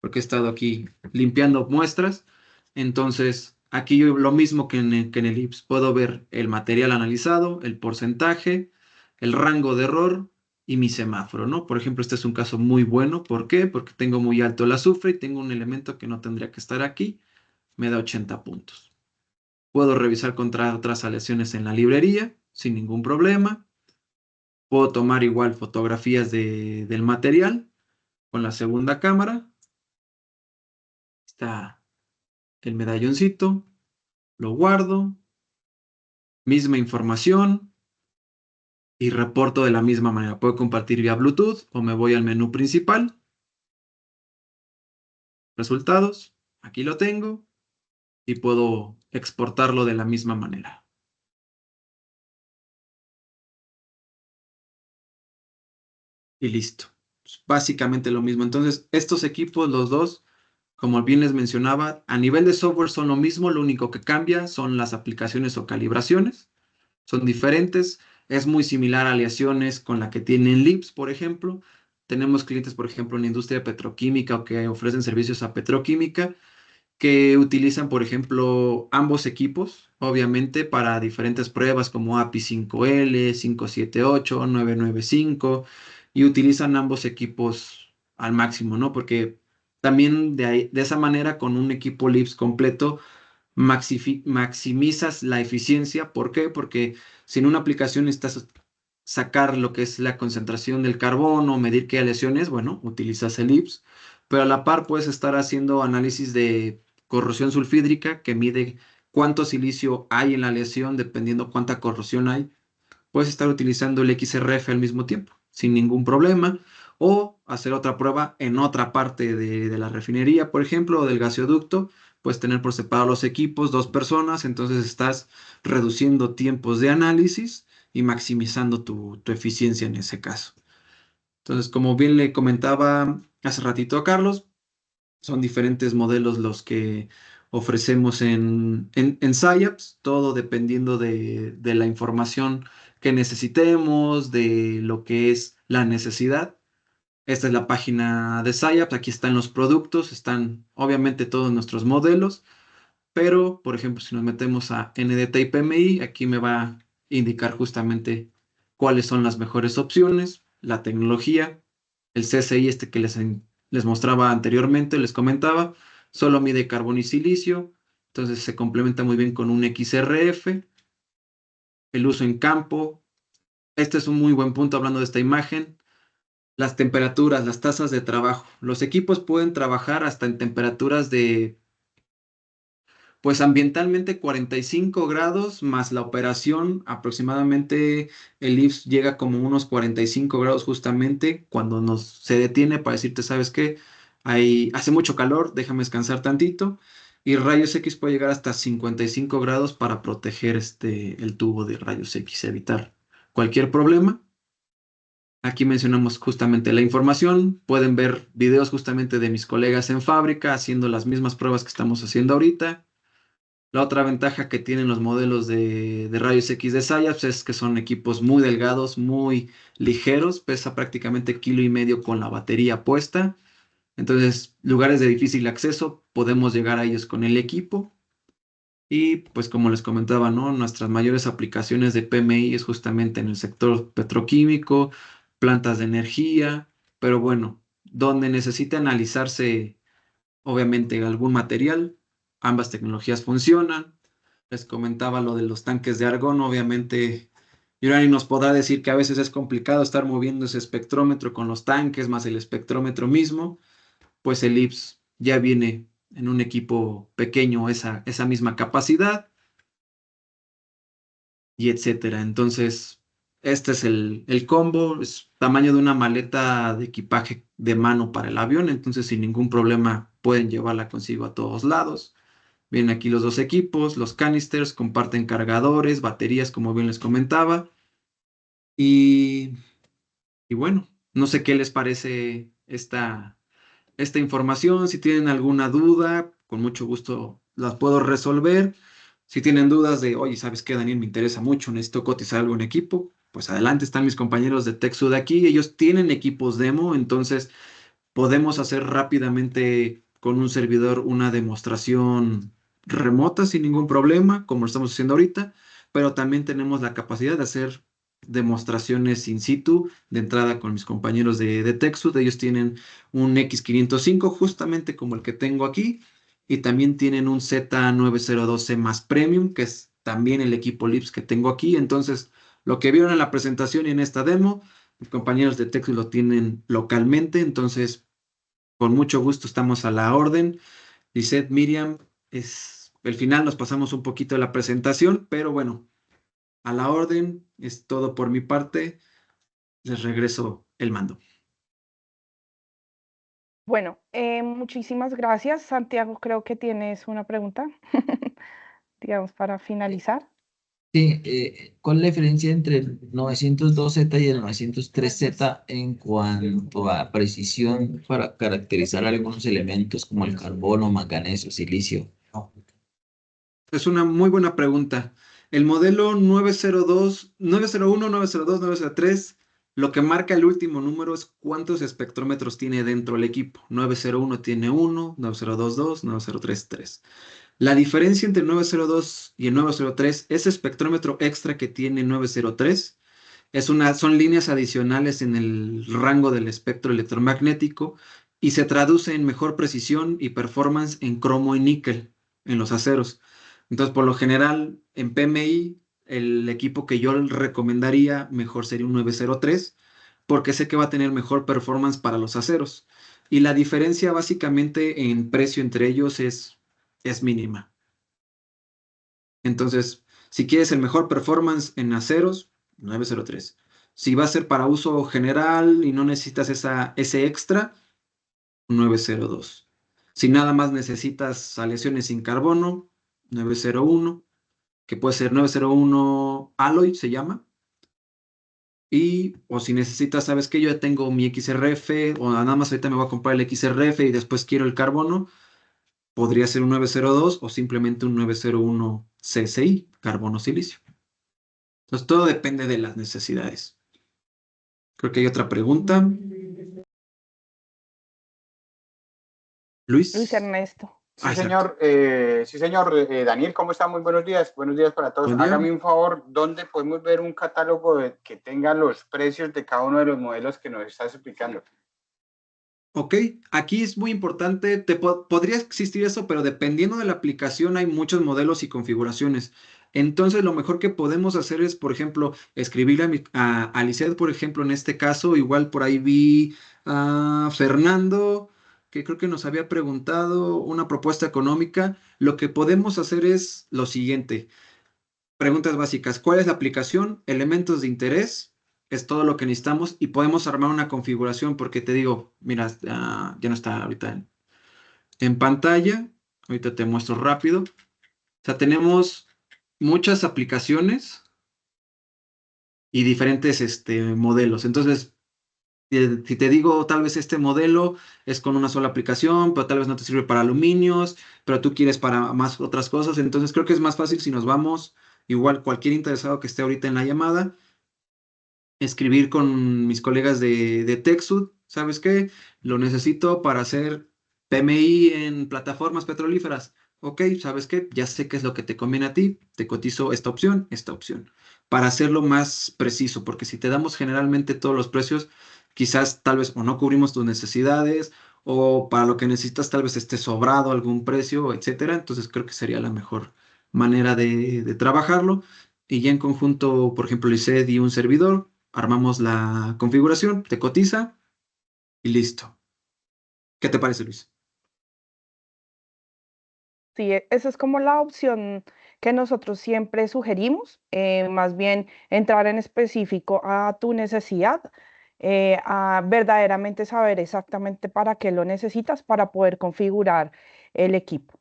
porque he estado aquí limpiando muestras. Entonces, aquí yo lo mismo que en el IPS, puedo ver el material analizado, el porcentaje, el rango de error y mi semáforo, ¿no? Por ejemplo, este es un caso muy bueno. ¿Por qué? Porque tengo muy alto el azufre y tengo un elemento que no tendría que estar aquí. Me da 80 puntos. Puedo revisar contra otras aleaciones en la librería sin ningún problema. Puedo tomar igual fotografías del material con la segunda cámara. Está el medalloncito, lo guardo, misma información y reporto de la misma manera. Puedo compartir vía Bluetooth o me voy al menú principal. Resultados, aquí lo tengo y puedo exportarlo de la misma manera. Y listo. Básicamente lo mismo. Entonces, estos equipos, los dos, como bien les mencionaba, a nivel de software son lo mismo, lo único que cambia son las aplicaciones o calibraciones. Son diferentes. Es muy similar a aleaciones con la que tienen LIPS, por ejemplo. Tenemos clientes, por ejemplo, en la industria petroquímica o que ofrecen servicios a petroquímica que utilizan, por ejemplo, ambos equipos, obviamente, para diferentes pruebas como API 5L, 578, 995, y utilizan ambos equipos al máximo, ¿no? Porque también de esa manera, con un equipo LIPS completo, maximizas la eficiencia. ¿Por qué? Porque si en una aplicación necesitas sacar lo que es la concentración del carbono, medir qué aleación es, bueno, utilizas el IPS, pero a la par puedes estar haciendo análisis de corrosión sulfídrica que mide cuánto silicio hay en la aleación dependiendo cuánta corrosión hay. Puedes estar utilizando el XRF al mismo tiempo, sin ningún problema, o hacer otra prueba en otra parte de la refinería, por ejemplo, o del gasoducto. Puedes tener por separado los equipos, dos personas, entonces estás reduciendo tiempos de análisis y maximizando tu eficiencia en ese caso. Entonces, como bien le comentaba hace ratito a Carlos, son diferentes modelos los que ofrecemos en SciAps, todo dependiendo de la información que necesitemos, de lo que es la necesidad. Esta es la página de SciAps, aquí están los productos, están obviamente todos nuestros modelos, pero por ejemplo si nos metemos a NDT y PMI, aquí me va a indicar justamente cuáles son las mejores opciones, la tecnología, el CSI este que les mostraba anteriormente, les comentaba, solo mide carbón y silicio, entonces se complementa muy bien con un XRF, el uso en campo. Este es un muy buen punto hablando de esta imagen. Las temperaturas, las tasas de trabajo. Los equipos pueden trabajar hasta en temperaturas de, pues ambientalmente 45 grados, más la operación, aproximadamente el IPS llega como unos 45 grados justamente cuando se detiene para decirte, ¿sabes qué? Hace mucho calor, déjame descansar tantito. Y rayos X puede llegar hasta 55 grados para proteger el tubo de rayos X, evitar cualquier problema. Aquí mencionamos justamente la información. Pueden ver videos justamente de mis colegas en fábrica haciendo las mismas pruebas que estamos haciendo ahorita. La otra ventaja que tienen los modelos de rayos X de SciAps es que son equipos muy delgados, muy ligeros, pesa prácticamente 1,5 kilos con la batería puesta. Entonces, lugares de difícil acceso, podemos llegar a ellos con el equipo. Y pues como les comentaba, ¿no? Nuestras mayores aplicaciones de PMI es justamente en el sector petroquímico, plantas de energía, pero bueno, donde necesite analizarse obviamente algún material, ambas tecnologías funcionan. Les comentaba lo de los tanques de argón, obviamente Yurani nos podrá decir que a veces es complicado estar moviendo ese espectrómetro con los tanques más el espectrómetro mismo, pues el IPS ya viene en un equipo pequeño esa misma capacidad y etcétera. Entonces, este es el combo, es tamaño de una maleta de equipaje de mano para el avión, entonces sin ningún problema pueden llevarla consigo a todos lados. Vienen aquí los dos equipos, los canisters, comparten cargadores, baterías, como bien les comentaba. Y, y bueno, no sé qué les parece esta información. Si tienen alguna duda, con mucho gusto las puedo resolver. Si tienen dudas de, oye, ¿sabes qué, Daniel? Me interesa mucho, necesito cotizar algo en equipo. Pues adelante, están mis compañeros de TechSud aquí. Ellos tienen equipos demo, entonces podemos hacer rápidamente con un servidor una demostración remota sin ningún problema, como lo estamos haciendo ahorita, pero también tenemos la capacidad de hacer demostraciones in situ de entrada con mis compañeros de TechSud. Ellos tienen un X505 justamente como el que tengo aquí y también tienen un Z902C más Premium, que es también el equipo LIPS que tengo aquí. Entonces, lo que vieron en la presentación y en esta demo, mis compañeros de TechSud lo tienen localmente, entonces con mucho gusto estamos a la orden. Lisette, Miriam, el final nos pasamos un poquito de la presentación, pero bueno, a la orden. Es todo por mi parte. Les regreso el mando. Bueno, muchísimas gracias. Santiago, creo que tienes una pregunta, digamos, para finalizar. Sí, ¿cuál es la diferencia entre el 902Z y el 903Z en cuanto a precisión para caracterizar algunos elementos como el carbono, manganeso, silicio? Es una muy buena pregunta. El modelo 902, 901, 902, 903, lo que marca el último número es cuántos espectrómetros tiene dentro el equipo. 901 tiene 1, 902 2, 903 3. La diferencia entre el 902 y el 903, ese espectrómetro extra que tiene 903, son líneas adicionales en el rango del espectro electromagnético y se traduce en mejor precisión y performance en cromo y níquel en los aceros. Entonces, por lo general, en PMI, el equipo que yo recomendaría mejor sería un 903, porque sé que va a tener mejor performance para los aceros. Y la diferencia básicamente en precio entre ellos es mínima. Entonces, si quieres el mejor performance en aceros, 903. Si va a ser para uso general y no necesitas ese extra, 902. Si nada más necesitas aleaciones sin carbono, 901, que puede ser 901 Alloy, se llama. O si necesitas, sabes que yo ya tengo mi XRF, o nada más ahorita me voy a comprar el XRF y después quiero el carbono, podría ser un 902 o simplemente un 901 CSI, carbono silicio. Entonces, todo depende de las necesidades. Creo que hay otra pregunta. Luis Luis. Ernesto. Sí, Exacto. señor Daniel, ¿cómo está? Muy buenos días. Buenos días para todos. Buen día. Hágame un favor, ¿dónde podemos ver un catálogo que tenga los precios de cada uno de los modelos que nos estás explicando? Ok, aquí es muy importante, podría existir eso, pero dependiendo de la aplicación hay muchos modelos y configuraciones. Entonces, lo mejor que podemos hacer es, por ejemplo, escribirle a Lisette, por ejemplo, en este caso, igual por ahí vi a Fernando, que creo que nos había preguntado una propuesta económica. Lo que podemos hacer es lo siguiente. Preguntas básicas. ¿Cuál es la aplicación? Elementos de interés. Es todo lo que necesitamos y podemos armar una configuración porque te digo, mira, ya no está ahorita en pantalla. Ahorita te muestro rápido. O sea, tenemos muchas aplicaciones y diferentes modelos. Entonces, si te digo, tal vez este modelo es con una sola aplicación, pero tal vez no te sirve para aluminios, pero tú quieres para más otras cosas. Entonces, creo que es más fácil si nos vamos, igual cualquier interesado que esté ahorita en la llamada, escribir con mis colegas de TechSud. ¿Sabes qué? Lo necesito para hacer PMI en plataformas petrolíferas. Ok, ¿sabes qué? Ya sé qué es lo que te conviene a ti. Te cotizo esta opción, para hacerlo más preciso, porque si te damos generalmente todos los precios, quizás tal vez o no cubrimos tus necesidades o para lo que necesitas tal vez esté sobrado algún precio, etcétera. Entonces creo que sería la mejor manera de trabajarlo. Y ya en conjunto, por ejemplo, Lisset y un servidor, armamos la configuración, te cotiza y listo. ¿Qué te parece, Luis? Sí, esa es como la opción que nosotros siempre sugerimos, más bien entrar en específico a tu necesidad, a verdaderamente saber exactamente para qué lo necesitas para poder configurar el equipo.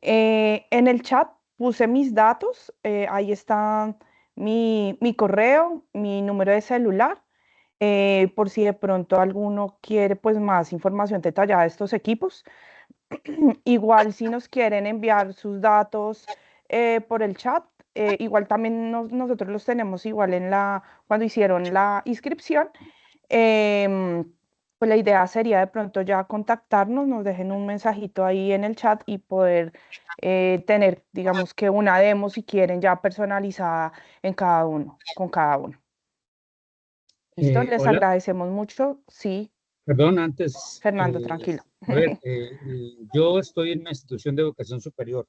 En el chat puse mis datos, ahí está mi correo, mi número de celular, por si de pronto alguno quiere pues más información detallada de estos equipos. Igual si nos quieren enviar sus datos por el chat, igual también nosotros los tenemos igual cuando hicieron la inscripción. em, pues la idea sería de pronto ya contactarnos, nos dejen un mensajito ahí en el chat y poder tener, digamos que una demo si quieren ya personalizada en cada uno, con cada uno. ¿Listo? Les Hola, agradecemos mucho. Sí, perdón, antes, Fernando, tranquilo. a ver, yo estoy en una institución de educación superior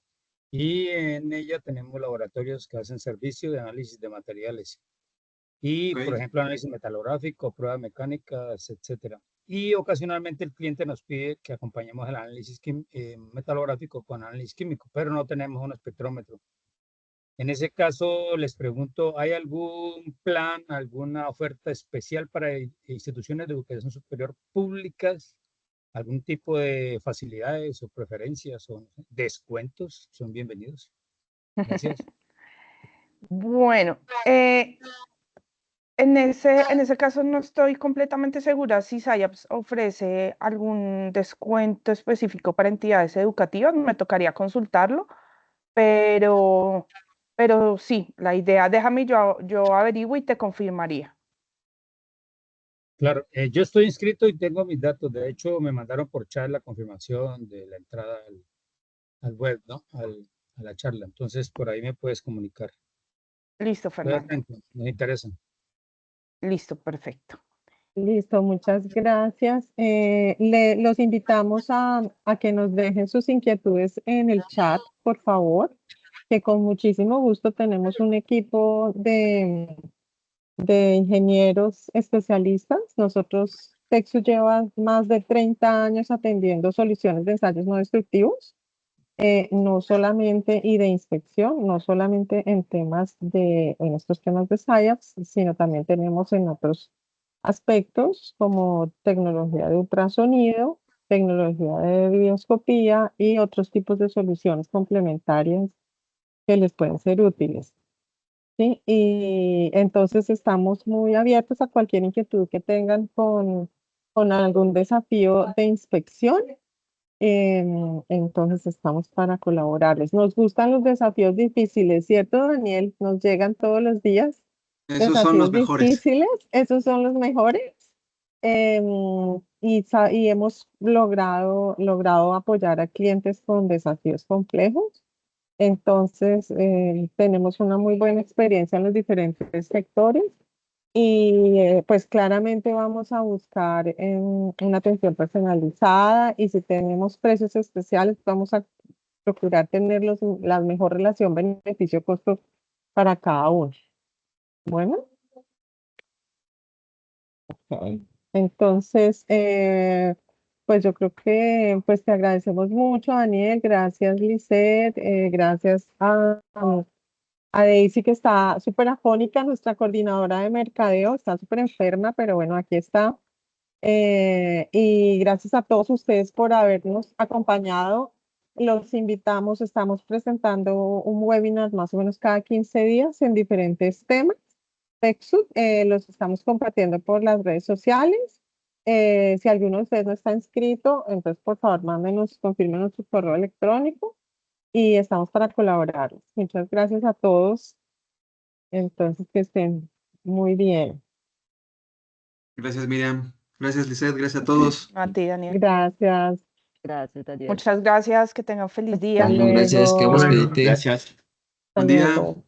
y en ella tenemos laboratorios que hacen servicio de análisis de materiales y, por Ok. ejemplo, análisis metalográfico, pruebas mecánicas, etcétera. Y ocasionalmente el cliente nos pide que acompañemos el análisis metalográfico con análisis químico, pero no tenemos un espectrómetro. En ese caso, les pregunto, ¿hay algún plan, alguna oferta especial para instituciones de educación superior públicas? ¿Algún tipo de facilidades o preferencias o descuentos? Son bienvenidos. Gracias. Bueno, en ese caso no estoy completamente segura si SciAps ofrece algún descuento específico para entidades educativas, me tocaría consultarlo, pero sí, la idea, déjame yo averiguo y te confirmaría. Claro, yo estoy inscrito y tengo mis datos. De hecho, me mandaron por chat la confirmación de la entrada al web, ¿no? A la charla. Entonces, por ahí me puedes comunicar. Listo, Estoy Fernando. atento, me interesa. Listo, perfecto. Listo, muchas gracias. Los invitamos a que nos dejen sus inquietudes en el chat, por favor, que con muchísimo gusto tenemos un equipo de ingenieros especialistas. Nosotros, Texus lleva más de 30 años atendiendo soluciones de ensayos no destructivos, no solamente y de inspección, no solamente en estos temas de SciAps, sino también tenemos en otros aspectos como tecnología de ultrasonido, tecnología de videoscopía y otros tipos de soluciones complementarias que les pueden ser útiles. ¿Sí? Y entonces estamos muy abiertos a cualquier inquietud que tengan con algún desafío de inspección. Entonces estamos para colaborarles. Nos gustan los desafíos difíciles, ¿cierto, Daniel? Nos llegan todos los días Esos son los desafíos mejores. difíciles, esos son los mejores. Y hemos logrado apoyar a clientes con desafíos complejos. Entonces, tenemos una muy buena experiencia en los diferentes sectores y pues claramente vamos a buscar una atención personalizada y si tenemos precios especiales, vamos a procurar tener la mejor relación beneficio-costo para cada uno. Bueno. Ok. Entonces, pues yo creo que pues te agradecemos mucho, Daniel. Gracias, Lisette. Gracias a Daisy, que está súper afónica, nuestra coordinadora de mercadeo. Está súper enferma, pero bueno, aquí está. Y gracias a todos ustedes por habernos acompañado. Los invitamos, estamos presentando un webinar más o menos cada 15 días en diferentes temas. TechSoup, los estamos compartiendo por las redes sociales. Si alguno de ustedes no está inscrito, entonces por favor mándenos, confírmenos su correo electrónico y estamos para colaborar. Muchas gracias a todos. Entonces que estén muy bien. Gracias, Miriam. Gracias, Lisette. Gracias a todos. A ti, Daniel. Gracias. Gracias, Daniel. Muchas gracias, que tengan feliz día. Hasta Bueno, gracias, quedamos luego. pendientes. Gracias. Hasta Buen día. luego.